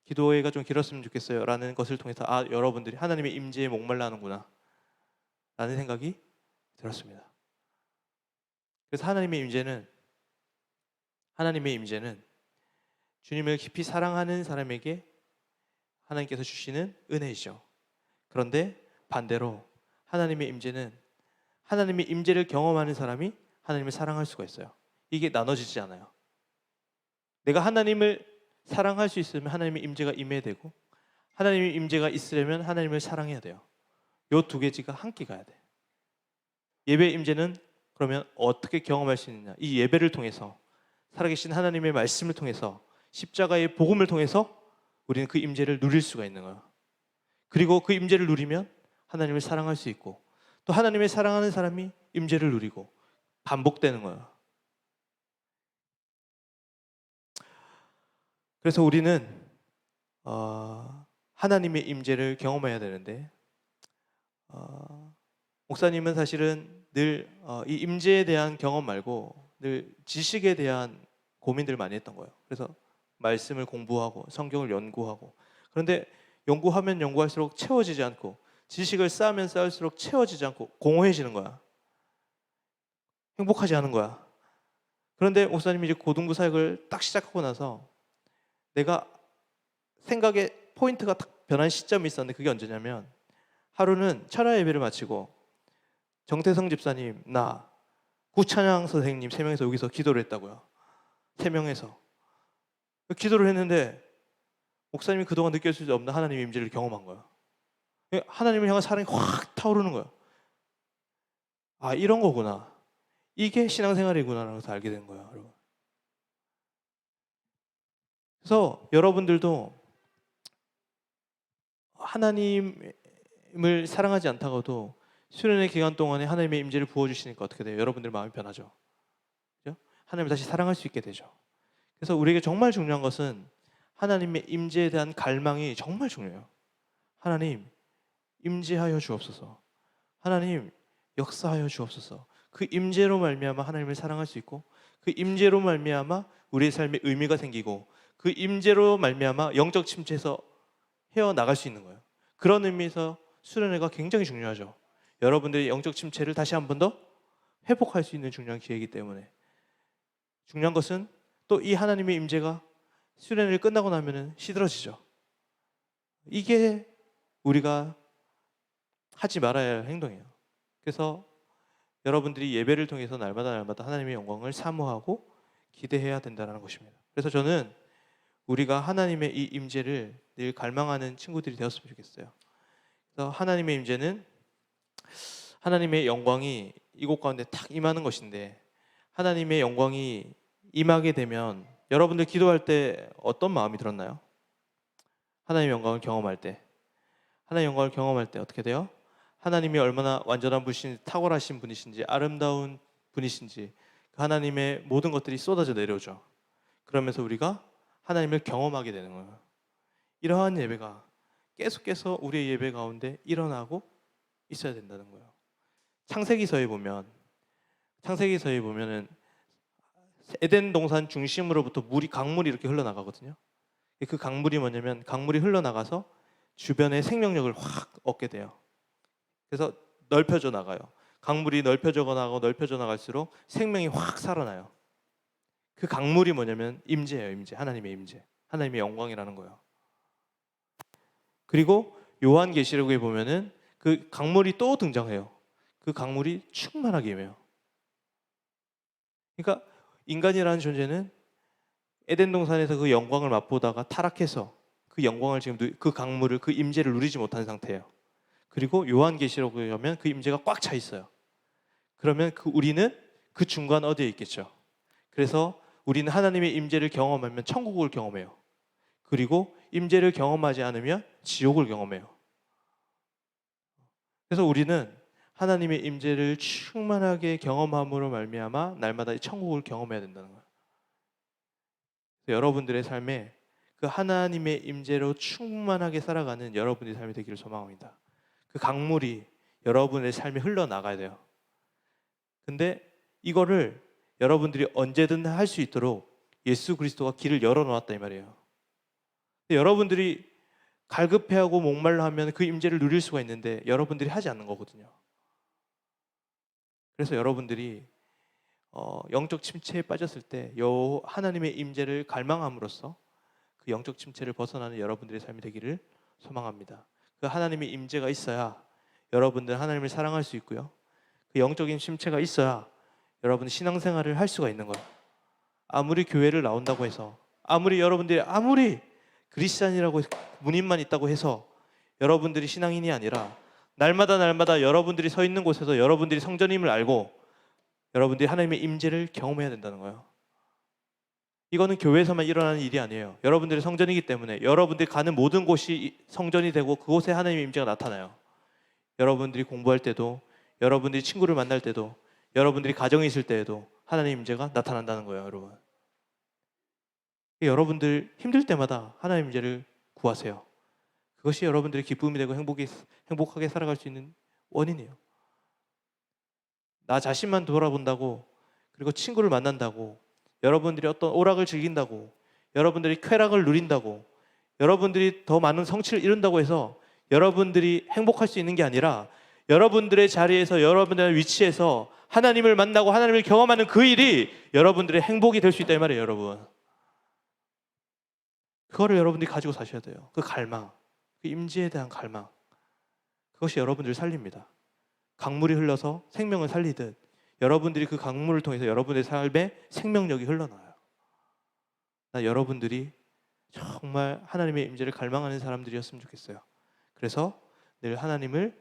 기도회가 좀 길었으면 좋겠어요 라는 것을 통해서 여러분들이 하나님의 임재에 목말라하는구나 라는 생각이 들었습니다. 그래서 하나님의 임재는 주님을 깊이 사랑하는 사람에게 하나님께서 주시는 은혜이죠. 그런데 반대로 하나님의 임재는 하나님의 임재를 경험하는 사람이 하나님을 사랑할 수가 있어요. 이게 나눠지지 않아요. 내가 하나님을 사랑할 수 있으면 하나님의 임재가 임해야 되고, 하나님의 임재가 있으려면 하나님을 사랑해야 돼요. 이 두 가지가 함께 가야 돼. 예배 임재는 그러면 어떻게 경험할 수 있느냐? 이 예배를 통해서, 살아계신 하나님의 말씀을 통해서, 십자가의 복음을 통해서 우리는 그 임재를 누릴 수가 있는 거예요. 그리고 그 임재를 누리면 하나님을 사랑할 수 있고, 또 하나님을 사랑하는 사람이 임재를 누리고, 반복되는 거예요. 그래서 우리는 하나님의 임재를 경험해야 되는데, 목사님은 사실은 늘 이 임재에 대한 경험 말고 늘 지식에 대한 고민들을 많이 했던 거예요. 그래서 말씀을 공부하고 성경을 연구하고, 그런데 연구하면 연구할수록 채워지지 않고, 지식을 쌓으면 쌓을수록 채워지지 않고 공허해지는 거야. 행복하지 않은 거야. 그런데 목사님이 이제 고등부 사역을 딱 시작하고 나서 내가 생각의 포인트가 딱 변한 시점이 있었는데, 그게 언제냐면, 하루는 철야 예배를 마치고 정태성 집사님, 나, 구찬양 선생님 3명이서 여기서 기도를 했다고요. 3명에서 기도를 했는데 목사님이 그동안 느낄 수 없는 하나님의 임재를 경험한 거예요. 하나님을 향한 사랑이 확 타오르는 거예요. 이런 거구나. 이게 신앙생활이구나라는 것을 알게 된 거예요, 여러분. 그래서 여러분들도 하나님을 사랑하지 않다가도 수련의 기간 동안에 하나님의 임재를 부어주시니까 어떻게 돼요? 여러분들 마음이 변하죠. 그렇죠? 하나님을 다시 사랑할 수 있게 되죠. 그래서 우리에게 정말 중요한 것은 하나님의 임재에 대한 갈망이 정말 중요해요. 하나님 임재하여 주옵소서. 하나님 역사하여 주옵소서. 그 임재로 말미암아 하나님을 사랑할 수 있고, 그 임재로 말미암아 우리의 삶에 의미가 생기고, 그 임재로 말미암아 영적 침체에서 헤어나갈 수 있는 거예요. 그런 의미에서 수련회가 굉장히 중요하죠. 여러분들의 영적 침체를 다시 한 번 더 회복할 수 있는 중요한 기회이기 때문에, 중요한 것은 또 이 하나님의 임재가 수련회를 끝나고 나면은 시들어지죠. 이게 우리가 하지 말아야 할 행동이에요. 그래서 여러분들이 예배를 통해서 날마다 하나님의 영광을 사모하고 기대해야 된다는 것입니다. 그래서 저는 우리가 하나님의 이 임재를 늘 갈망하는 친구들이 되었으면 좋겠어요. 그래서 하나님의 임재는 하나님의 영광이 이곳 가운데 탁 임하는 것인데, 하나님의 영광이 임하게 되면 여러분들 기도할 때 어떤 마음이 들었나요? 하나님의 영광을 경험할 때, 하나님의 영광을 경험할 때 어떻게 돼요? 하나님이 얼마나 완전한 분이신지, 탁월하신 분이신지, 아름다운 분이신지, 그 하나님의 모든 것들이 쏟아져 내려오죠. 그러면서 우리가 하나님을 경험하게 되는 거예요. 이러한 예배가 계속해서 우리의 예배 가운데 일어나고 있어야 된다는 거예요. 창세기서에 보면은 에덴 동산 중심으로부터 강물이 이렇게 흘러나가거든요. 그 강물이 뭐냐면, 강물이 흘러나가서 주변에 생명력을 확 얻게 돼요. 그래서 넓혀져 나가요. 강물이 넓혀져 나갈수록 생명이 확 살아나요. 그 강물이 뭐냐면 임재예요. 임재. 하나님의 임재, 하나님의 영광이라는 거예요. 그리고 요한계시록에 보면은 그 강물이 또 등장해요. 그 강물이 충만하게 임해요. 그러니까 인간이라는 존재는 에덴 동산에서 그 영광을 맛보다가 타락해서 그 영광을 지금, 그 강물을, 그 임재를 누리지 못한 상태예요. 그리고 요한계시록에 가면 그 임재가 꽉 차 있어요. 그러면 우리는 그 중간 어디에 있겠죠. 그래서 우리는 하나님의 임재를 경험하면 천국을 경험해요. 그리고 임재를 경험하지 않으면 지옥을 경험해요. 그래서 우리는 하나님의 임재를 충만하게 경험함으로 말미암아 날마다 천국을 경험해야 된다는 거예요. 여러분들의 삶에 그 하나님의 임재로 충만하게 살아가는 여러분의 삶이 되기를 소망합니다. 그 강물이 여러분의 삶에 흘러나가야 돼요. 근데 이거를 여러분들이 언제든 할 수 있도록 예수 그리스도가 길을 열어놓았다 이 말이에요. 근데 여러분들이 갈급해하고 목말라 하면 그 임재를 누릴 수가 있는데 여러분들이 하지 않는 거거든요. 그래서 여러분들이 영적 침체에 빠졌을 때 하나님의 임재를 갈망함으로써 그 영적 침체를 벗어나는 여러분들의 삶이 되기를 소망합니다. 그 하나님의 임재가 있어야 여러분들 하나님을 사랑할 수 있고요. 그 영적인 침체가 있어야 여러분 신앙생활을 할 수가 있는 거예요. 아무리 교회를 나온다고 해서, 여러분들이 아무리 그리스도인이라고 문인만 있다고 해서 여러분들이 신앙인이 아니라 날마다 여러분들이 서 있는 곳에서 여러분들이 성전임을 알고 여러분들이 하나님의 임재를 경험해야 된다는 거예요. 이거는 교회에서만 일어나는 일이 아니에요. 여러분들이 성전이기 때문에 여러분들이 가는 모든 곳이 성전이 되고 그곳에 하나님의 임재가 나타나요. 여러분들이 공부할 때도, 여러분들이 친구를 만날 때도, 여러분들이 가정에 있을 때에도 하나님의 임재가 나타난다는 거예요, 여러분. 여러분들 힘들 때마다 하나님의 임재를 구하세요. 그것이 여러분들의 기쁨이 되고 행복하게 살아갈 수 있는 원인이에요. 나 자신만 돌아본다고, 그리고 친구를 만난다고, 여러분들이 어떤 오락을 즐긴다고, 여러분들이 쾌락을 누린다고, 여러분들이 더 많은 성취를 이룬다고 해서 여러분들이 행복할 수 있는 게 아니라 여러분들의 자리에서, 여러분들의 위치에서 하나님을 만나고 하나님을 경험하는 그 일이 여러분들의 행복이 될 수 있다 이 말이에요, 여러분. 그거를 여러분들이 가지고 사셔야 돼요. 그 갈망, 그 임재에 대한 갈망, 그것이 여러분들을 살립니다. 강물이 흘러서 생명을 살리듯 여러분들이 그 강물을 통해서 여러분의 삶에 생명력이 흘러나와요. 여러분들이 정말 하나님의 임재를 갈망하는 사람들이었으면 좋겠어요. 그래서 늘 하나님을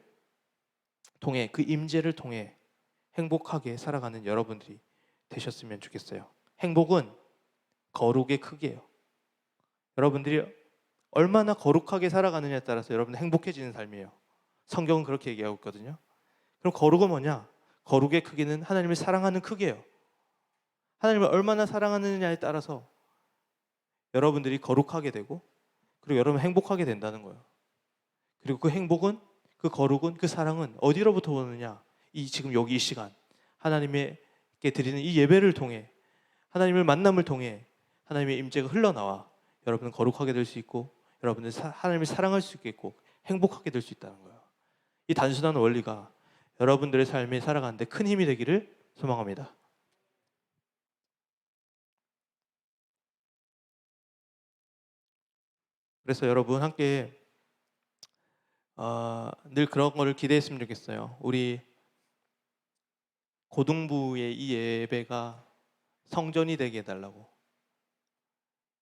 통해, 그 임재를 통해 행복하게 살아가는 여러분들이 되셨으면 좋겠어요. 행복은 거룩의 크기예요. 여러분들이 얼마나 거룩하게 살아가느냐에 따라서 여러분은 행복해지는 삶이에요. 성경은 그렇게 얘기하고 있거든요. 그럼 거룩은 뭐냐? 거룩의 크기는 하나님을 사랑하는 크기예요. 하나님을 얼마나 사랑하느냐에 따라서 여러분들이 거룩하게 되고, 그리고 여러분 행복하게 된다는 거예요. 그리고 그 행복은, 그 거룩은, 그 사랑은 어디로부터 오느냐? 지금 여기 이 시간 하나님께 드리는 이 예배를 통해, 하나님을 만남을 통해 하나님의 임재가 흘러나와 여러분은 거룩하게 될 수 있고, 여러분은 하나님을 사랑할 수 있겠고 행복하게 될 수 있다는 거예요. 이 단순한 원리가 여러분들의 삶에 살아가는데 큰 힘이 되기를 소망합니다. 그래서 여러분 함께 늘 그런 거를 기대했으면 좋겠어요. 우리 고등부의 이 예배가 성전이 되게 해달라고.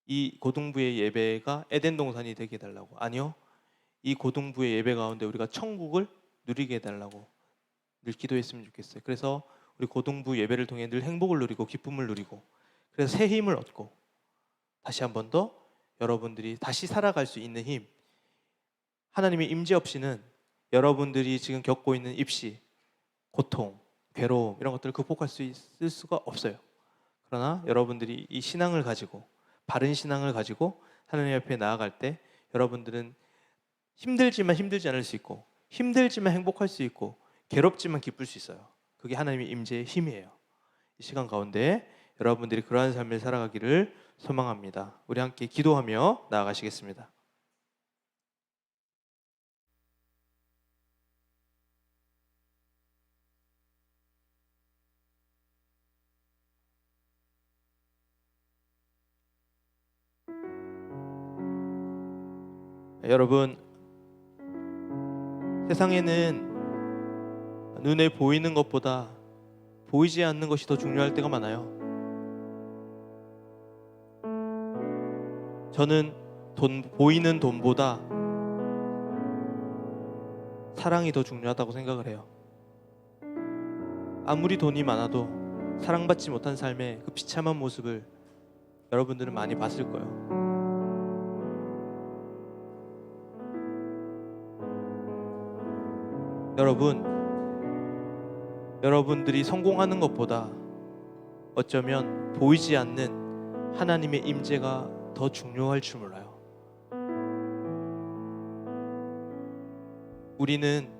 이 고등부의 예배가 에덴 동산이 되게 해달라고. 아니요, 이 고등부의 예배 가운데 우리가 천국을 누리게 해달라고 늘 기도했으면 좋겠어요. 그래서 우리 고등부 예배를 통해 늘 행복을 누리고 기쁨을 누리고, 그래서 새 힘을 얻고 다시 한 번 더 여러분들이 다시 살아갈 수 있는 힘, 하나님의 임재 없이는 여러분들이 지금 겪고 있는 입시, 고통, 괴로움 이런 것들을 극복할 수 있을 수가 없어요. 그러나 여러분들이 이 신앙을 가지고, 바른 신앙을 가지고 하나님 앞에 나아갈 때 여러분들은 힘들지만 힘들지 않을 수 있고, 힘들지만 행복할 수 있고, 괴롭지만 기쁠 수 있어요. 그게 하나님의 임재의 힘이에요. 이 시간 가운데 여러분들이 그러한 삶을 살아가기를 소망합니다. 우리 함께 기도하며 나아가시겠습니다. 여러분, 세상에는 눈에 보이는 것보다 보이지 않는 것이 더 중요할 때가 많아요. 저는 보이는 돈보다 사랑이 더 중요하다고 생각을 해요. 아무리 돈이 많아도 사랑받지 못한 삶의 그 비참한 모습을 여러분들은 많이 봤을 거예요. 여러분들이 성공하는 것보다 어쩌면 보이지 않는 하나님의 임재가 더 중요할 줄 몰라요. 우리는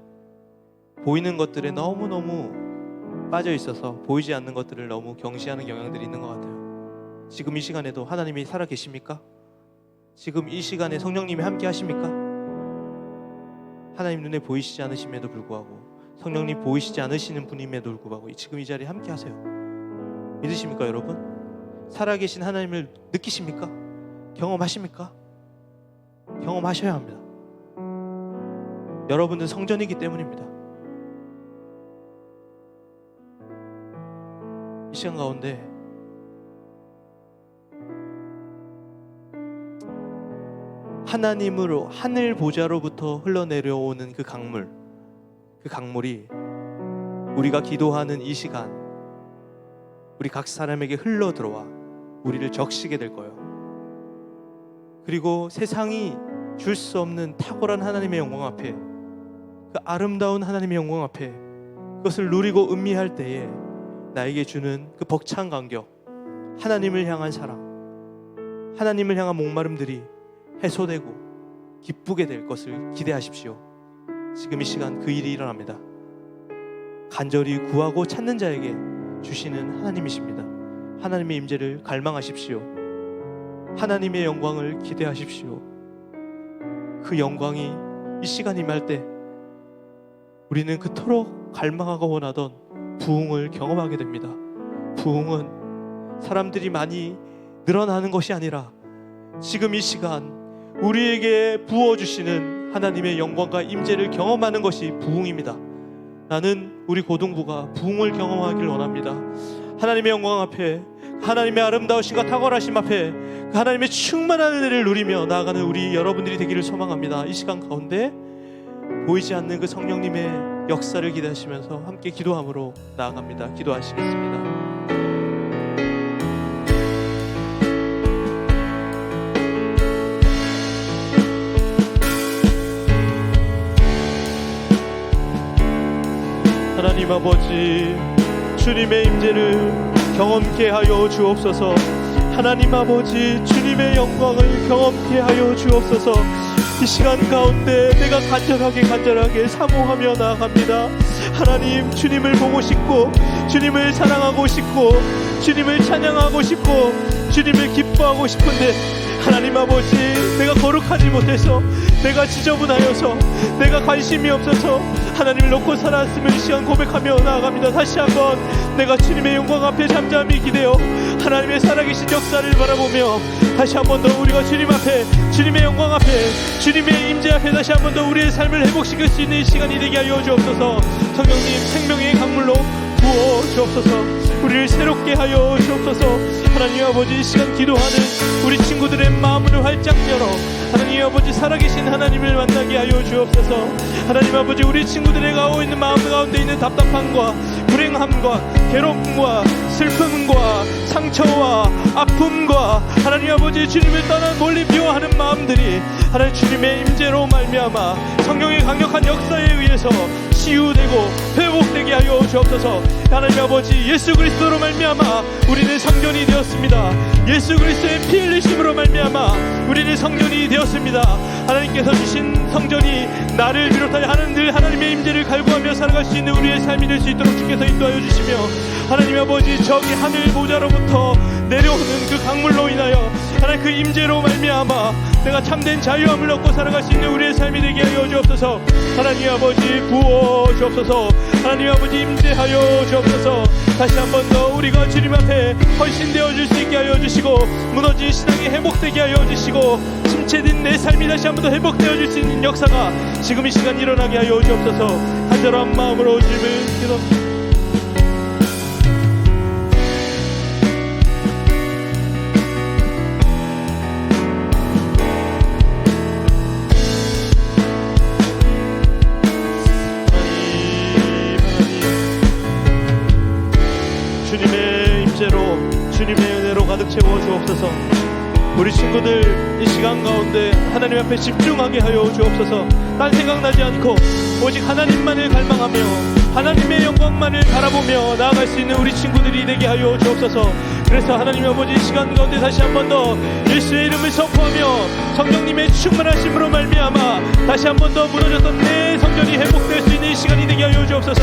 보이는 것들에 너무너무 빠져 있어서 보이지 않는 것들을 너무 경시하는 경향들이 있는 것 같아요. 지금 이 시간에도 하나님이 살아 계십니까? 지금 이 시간에 성령님이 함께 하십니까? 하나님 눈에 보이시지 않으심에도 불구하고, 성령님 보이시지 않으시는 분임에도 불구하고 지금 이 자리에 함께 하세요. 믿으십니까 여러분? 살아계신 하나님을 느끼십니까? 경험하십니까? 경험하셔야 합니다. 여러분들 성전이기 때문입니다. 이 시간 가운데 하나님으로, 하늘 보좌로부터 흘러내려오는 그 강물이 우리가 기도하는 이 시간 우리 각 사람에게 흘러들어와 우리를 적시게 될 거예요. 그리고 세상이 줄 수 없는 탁월한 하나님의 영광 앞에, 그 아름다운 하나님의 영광 앞에 그것을 누리고 음미할 때에 나에게 주는 그 벅찬 감격, 하나님을 향한 사랑, 하나님을 향한 목마름들이 해소되고 기쁘게 될 것을 기대하십시오. 지금 이 시간 그 일이 일어납니다. 간절히 구하고 찾는 자에게 주시는 하나님이십니다. 하나님의 임재를 갈망하십시오. 하나님의 영광을 기대하십시오. 그 영광이 이 시간 임할 때 우리는 그토록 갈망하고 원하던 부흥을 경험하게 됩니다. 부흥은 사람들이 많이 늘어나는 것이 아니라 지금 이 시간 우리에게 부어주시는 하나님의 영광과 임재를 경험하는 것이 부흥입니다. 나는 우리 고등부가 부흥을 경험하길 원합니다. 하나님의 영광 앞에, 하나님의 아름다우심과 탁월하심 앞에 그 하나님의 충만한 은혜를 누리며 나아가는 우리 여러분들이 되기를 소망합니다. 이 시간 가운데 보이지 않는 그 성령님의 역사를 기대하시면서 함께 기도함으로 나아갑니다. 기도하시겠습니다. 하나님 아버지, 주님의 임재를 경험케 하여 주옵소서. 하나님 아버지, 주님의 영광을 경험케 하여 주옵소서. 이 시간 가운데 내가 간절하게 사모하며 나아갑니다. 하나님, 주님을 보고 싶고, 주님을 사랑하고 싶고, 주님을 찬양하고 싶고, 주님을 기뻐하고 싶은데 하나님 아버지, 내가 거룩하지 못해서, 내가 지저분하여서, 내가 관심이 없어서 하나님을 놓고 살았음을 이 시간 고백하며 나아갑니다. 다시 한번 내가 주님의 영광 앞에 잠잠히 기대어 하나님의 살아계신 역사를 바라보며 다시 한번 더 우리가 주님 앞에, 주님의 영광 앞에, 주님의 임재 앞에 다시 한번 더 우리의 삶을 회복시킬 수 있는 시간이 되게 하여 주옵소서. 성령님, 생명의 강물로 부어 주옵소서. 우리를 새롭게 하여 주옵소서. 하나님 아버지, 이 시간 기도하는 우리 친구들의 마음을 활짝 열어 하나님 아버지, 살아계신 하나님을 만나게 하여 주옵소서. 하나님 아버지, 우리 친구들의 가고 있는 마음 가운데 있는 답답함과 불행함과 괴로움과 슬픔과 상처와 아픔과 하나님 아버지, 주님을 떠난 멀리 미워하는 마음들이 하나님 주님의 임재로 말미암아 성령의 강력한 역사에 의해서 치유되고 회복되게 하여 주옵소서. 하나님 아버지, 예수 그리스도로 말미암아 우리는 성전이 되었습니다. 예수 그리스도의 피 흘리심으로 말미암아 우리는 성전이 되었습니다. 하나님께서 주신 성전이 나를 비롯하여 하나님의 임재를 갈구하며 살아갈 수 있는 우리의 삶이 될 수 있도록 주께서 인도하여 주시며, 하나님 아버지, 저기 하늘 보좌로부터 내려오는 그 강물로 인하여 하나님 그 임재로 말미암아 내가 참된 자유함을 얻고 살아갈 수 있는 우리의 삶이 되게 하여 주옵소서. 하나님 아버지, 부어 주옵소서. 하나님 아버지, 임재하여 주옵소서. 다시 한 번 더 우리가 주님 앞에 헌신되어 줄 수 있게 하여 주시고, 무너진 신앙이 회복되게 하여 주시고, 침체된 내 삶이 다시 한 번 더 회복되어 줄 수 있는 역사가 지금 이 시간 일어나게 하여 주옵소서. 간절한 마음으로 주님을 기도합니다. 주님의 임재로, 주님의 은혜로 가득 채워 주옵소서. 우리 친구들 이 시간 가운데 하나님 앞에 집중하게 하여 주옵소서. 딴 생각나지 않고 오직 하나님만을 갈망하며 하나님의 영광만을 바라보며 나아갈 수 있는 우리 친구들이 되게 하여 주옵소서. 그래서 하나님 아버지, 이 시간 가운데 다시 한 번 더 예수의 이름을 선포하며 성령님의 충만하심으로 말미암아 다시 한 번 더 무너졌던 내 성전이 회복될 수 있는 이 시간이 되게 하여 하여 주옵소서.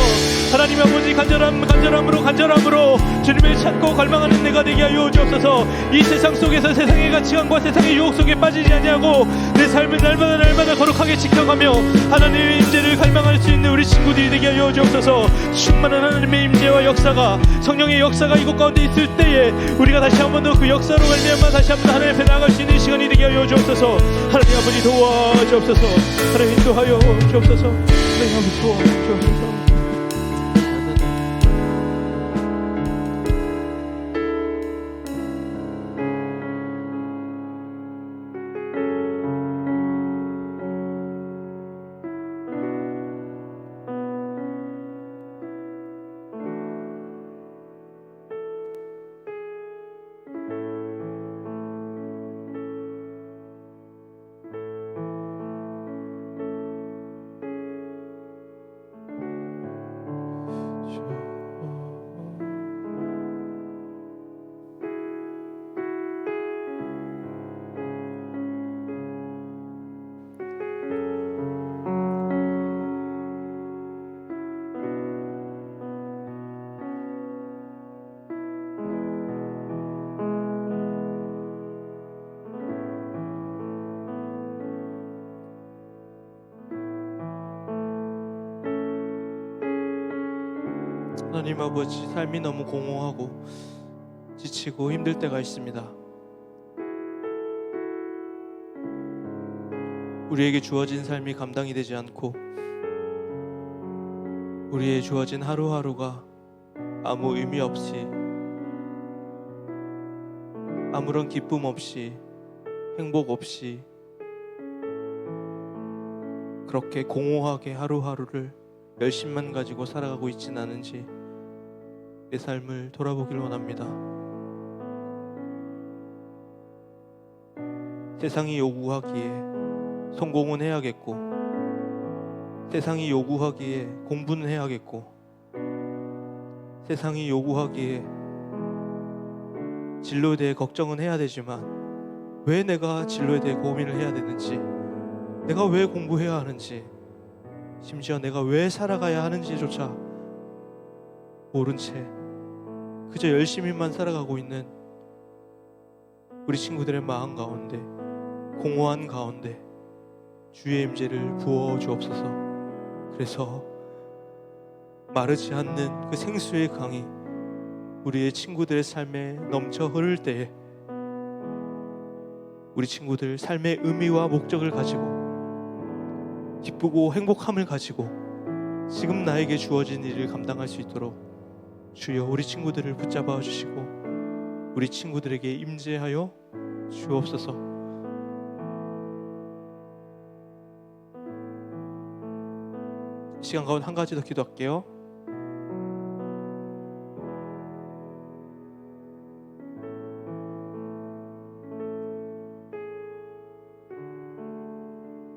하나님 아버지, 간절함으로 주님을 찾고 갈망하는 내가 되게 하여 주옵소서. 이 세상 속에서 세상의 가치관과 세상의 유혹 속에 빠지지 아니하고 내 삶을 날마다 거룩하게 지켜가며 하나님의 임재를 갈망할 수 있는 우리 친구들이 되게 하여 주옵소서. 충만한 하나님의 임재와 역사가, 성령의 역사가 이곳 가운데 있을 때에 우리가 다시 한 번 더 그 역사로 말미암아 다시 한 번 하나님 앞에 나아갈 수 있는 시간이 되게 하여 주옵소서. 하나님 아버지 도와주옵소서. 하나님 인도하여 주옵소서. 하나님 아버지 도와주옵소서. 하나님 아버지, 삶이 너무 공허하고 지치고 힘들 때가 있습니다. 우리에게 주어진 삶이 감당이 되지 않고 우리의 주어진 하루하루가 아무 의미 없이, 아무런 기쁨 없이, 행복 없이 그렇게 공허하게 하루하루를 열심만 가지고 살아가고 있진 않은지 내 삶을 돌아보길 원합니다. 세상이 요구하기에 성공은 해야겠고, 세상이 요구하기에 공부는 해야겠고, 세상이 요구하기에 진로에 대해 걱정은 해야 되지만 왜 내가 진로에 대해 고민을 해야 되는지, 내가 왜 공부해야 하는지, 심지어 내가 왜 살아가야 하는지조차 모른 채 그저 열심히만 살아가고 있는 우리 친구들의 마음 가운데, 공허한 가운데 주의 임재를 부어 주옵소서. 그래서 마르지 않는 그 생수의 강이 우리의 친구들의 삶에 넘쳐 흐를 때에 우리 친구들 삶의 의미와 목적을 가지고, 기쁘고 행복함을 가지고 지금 나에게 주어진 일을 감당할 수 있도록 주여 우리 친구들을 붙잡아 주시고 우리 친구들에게 임재하여 주옵소서. 시간 가운데 한 가지 더 기도할게요.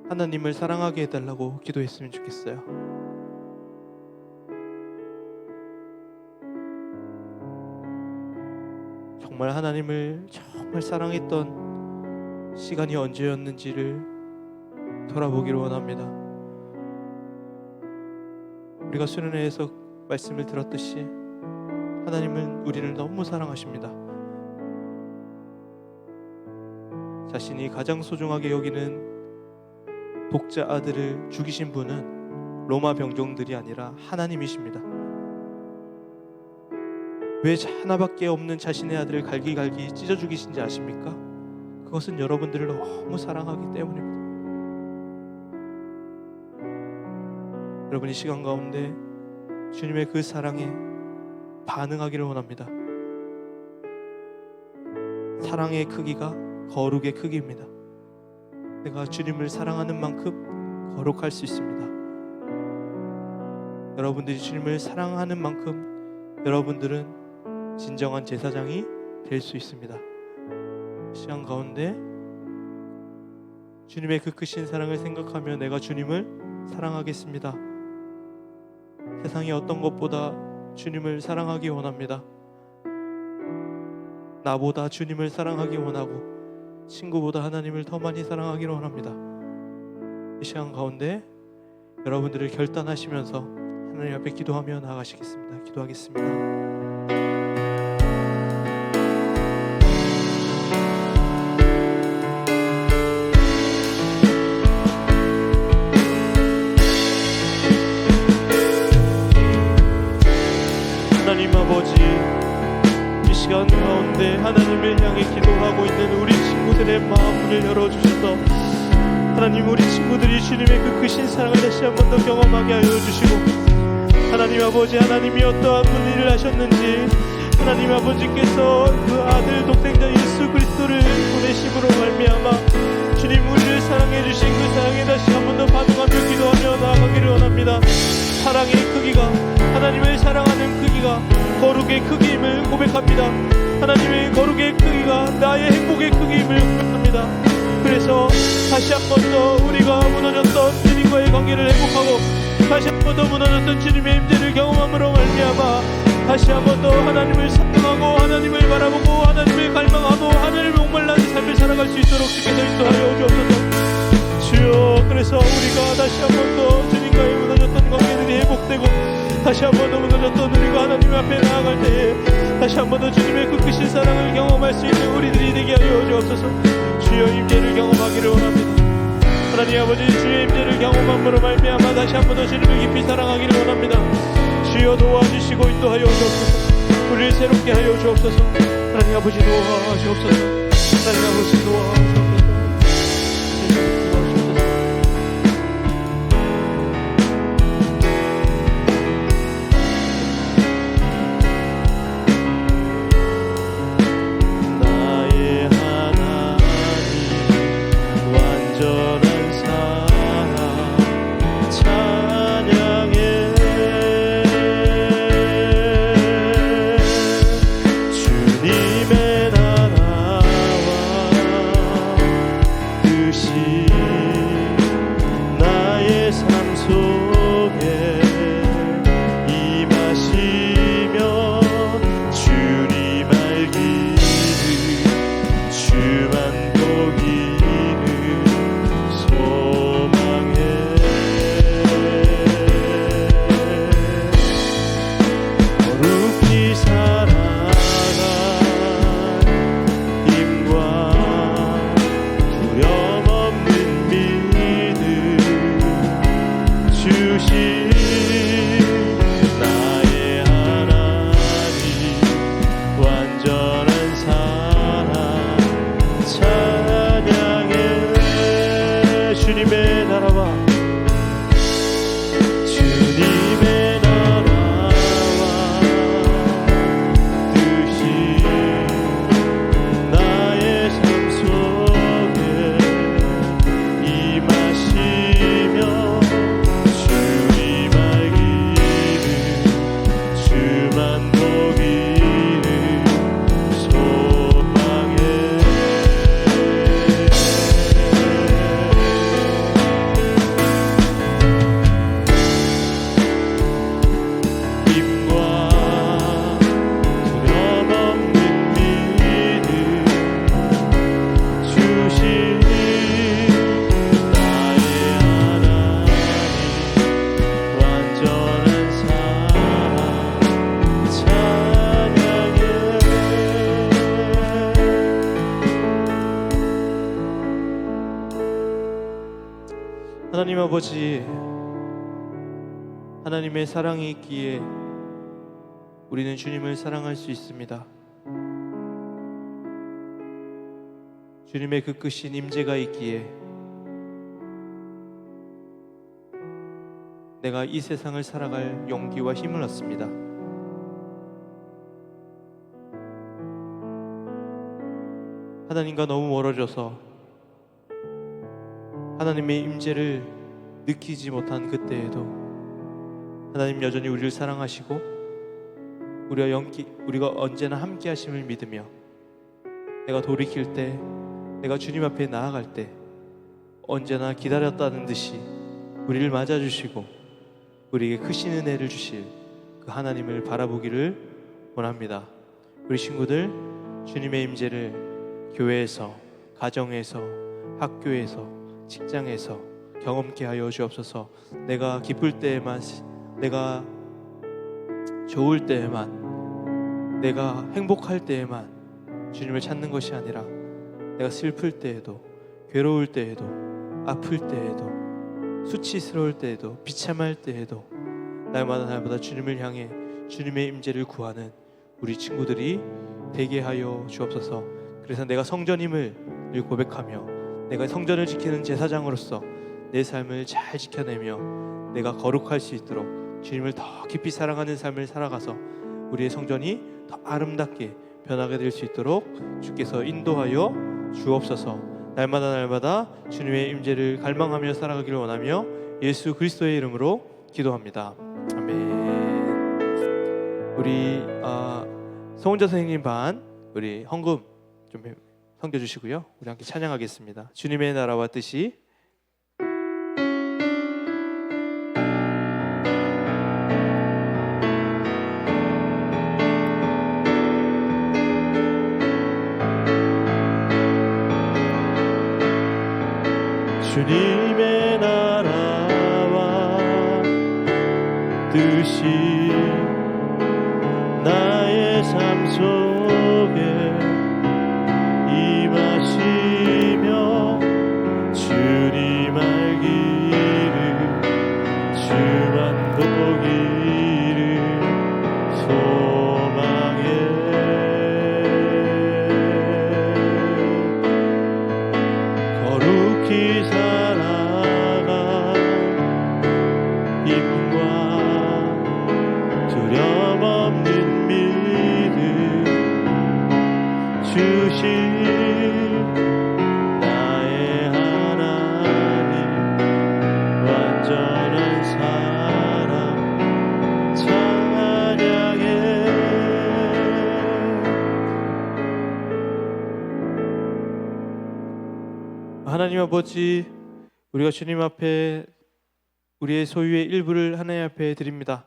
하나님을 사랑하게 해달라고 기도했으면 좋겠어요. 정말 하나님을 정말 사랑했던 시간이 언제였는지를 돌아보기를 원합니다. 우리가 수련회에서 말씀을 들었듯이 하나님은 우리를 너무 사랑하십니다. 자신이 가장 소중하게 여기는 독자 아들을 죽이신 분은 로마 병정들이 아니라 하나님이십니다. 왜 하나밖에 없는 자신의 아들을 갈기갈기 찢어 죽이신지 아십니까? 그것은 여러분들을 너무 사랑하기 때문입니다. 여러분, 이 시간 가운데 주님의 그 사랑에 반응하기를 원합니다. 사랑의 크기가 거룩의 크기입니다. 내가 주님을 사랑하는 만큼 거룩할 수 있습니다. 여러분들이 주님을 사랑하는 만큼 여러분들은 진정한 제사장이 될 수 있습니다. 시간 가운데 주님의 그 크신 사랑을 생각하며 내가 주님을 사랑하겠습니다. 세상의 어떤 것보다 주님을 사랑하기 원합니다. 나보다 주님을 사랑하기 원하고 친구보다 하나님을 더 많이 사랑하기를 원합니다. 이 시간 가운데 여러분들을 결단하시면서 하나님 앞에 기도하며 나아가시겠습니다. 기도하겠습니다. 하나님 아버지, 이 시간 가운데 하나님을 향해 기도하고 있는 우리 친구들의 마음을 열어주셔서 하나님, 우리 친구들이 주님의 그 크신 사랑을 다시 한 번 더 경험하게 하여 주시고, 하나님 아버지, 하나님이 어떠한 분일을 하셨는지 하나님 아버지께서 그 아들 독생자 예수 그리스도를 보내심으로 말미암아 주님 우리를 사랑해 주신 그 사랑에 다시 한 번 더 반응하며 기도하며 나아가기를 원합니다. 사랑의 크기가, 하나님을 사랑하는 크기가 거룩의 크기임을 고백합니다. 하나님의 거룩의 크기가 나의 행복의 크기임을 고백합니다. 그래서 다시 한 번 더 우리가 무너졌던 주님과의 관계를 회복하고, 다시 한 번 더 무너졌던 주님의 임재를 경험함으로 말미암아 다시 한 번 더 하나님을 사랑하고 하나님을 바라보고 하나님을 갈망하고 하나님을 목말라는 삶을 살아갈 수 있도록 주께서 인도하여 주옵소서. 주여, 그래서 우리가 다시 한 번 더 주님과의 무너졌던 관계들이 회복되고 다시 한 번 더 무너졌던 우리가 하나님 앞에 나아갈 때에 다시 한 번 더 주님의 그 크신 사랑을 경험할 수 있는 우리들이 되게 하여 주옵소서. 주여, 임재를 경험하기를 원합니다. 하나님 아버지, 주의 임재를 경험함으로 말미암아 다시 한 번 더 주님을 깊이 사랑하기를 원합니다. 주여, 도와주시고 인도하여 주옵소서. 우리를 새롭게 하여 주옵소서. 하나님 아버지, 도와주옵소서. 하나님 아버지, 도와주옵소서. 하나님 아버지, 하나님의 사랑이 있기에 우리는 주님을 사랑할 수 있습니다. 주님의 그 크신 임재가 있기에 내가 이 세상을 살아갈 용기와 힘을 얻습니다. 하나님과 너무 멀어져서 하나님의 임재를 느끼지 못한 그때에도 하나님 여전히 우리를 사랑하시고 우리가 언제나 함께 하심을 믿으며 내가 돌이킬 때, 내가 주님 앞에 나아갈 때 언제나 기다렸다는 듯이 우리를 맞아주시고 우리에게 크신 은혜를 주실 그 하나님을 바라보기를 원합니다. 우리 친구들, 주님의 임재를 교회에서, 가정에서, 학교에서, 직장에서 경험케 하여 주옵소서. 내가 기쁠 때에만 내가 좋을 때에만, 내가 행복할 때에만 주님을 찾는 것이 아니라 내가 슬플 때에도, 괴로울 때에도, 아플 때에도, 수치스러울 때에도, 비참할 때에도 날마다 주님을 향해 주님의 임재를 구하는 우리 친구들이 되게 하여 주옵소서. 그래서 내가 성전임을 늘 고백하며 내가 성전을 지키는 제사장으로서 내 삶을 잘 지켜내며 내가 거룩할 수 있도록 주님을 더 깊이 사랑하는 삶을 살아가서 우리의 성전이 더 아름답게 변하게 될 수 있도록 주께서 인도하여 주옵소서. 날마다 주님의 임재를 갈망하며 살아가기를 원하며 예수 그리스도의 이름으로 기도합니다. 아멘. 우리 송은자 선생님 반 우리 헌금 좀 섬겨주시고요. 우리 함께 찬양하겠습니다. 주님의 나라와 뜻이. 주님의 나라와 뜻이 나의 삶 속에 임하시며 주님 알기를 주만 보기를 소망해 거룩히 살아가 힘과 두려움 없는 믿음 주신 나의 하나님 완전한 사랑 찬양해. 하나님 아버지, 우리가 주님 앞에 우리의 소유의 일부를 하나님 앞에 드립니다.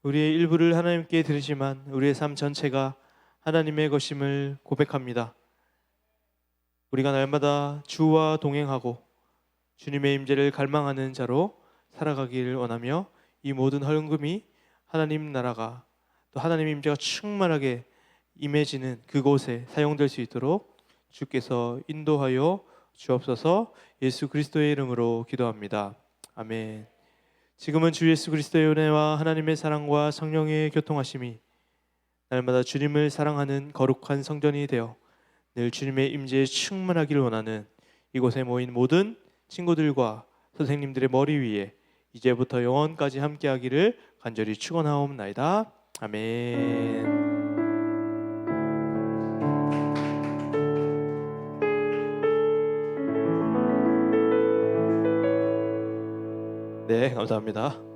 우리의 일부를 하나님께 드리지만 우리의 삶 전체가 하나님의 것임을 고백합니다. 우리가 날마다 주와 동행하고 주님의 임재를 갈망하는 자로 살아가기를 원하며 이 모든 헌금이 하나님 나라가 또 하나님의 임재가 충만하게 임해지는 그곳에 사용될 수 있도록 주께서 인도하여 주옵소서. 예수 그리스도의 이름으로 기도합니다. 아멘. 지금은 주 예수 그리스도의 은혜와 하나님의 사랑과 성령의 교통하심이 날마다 주님을 사랑하는 거룩한 성전이 되어 늘 주님의 임재에 충만하기를 원하는 이곳에 모인 모든 친구들과 선생님들의 머리 위에 이제부터 영원까지 함께하기를 간절히 축원하옵나이다. 아멘. 네, 감사합니다.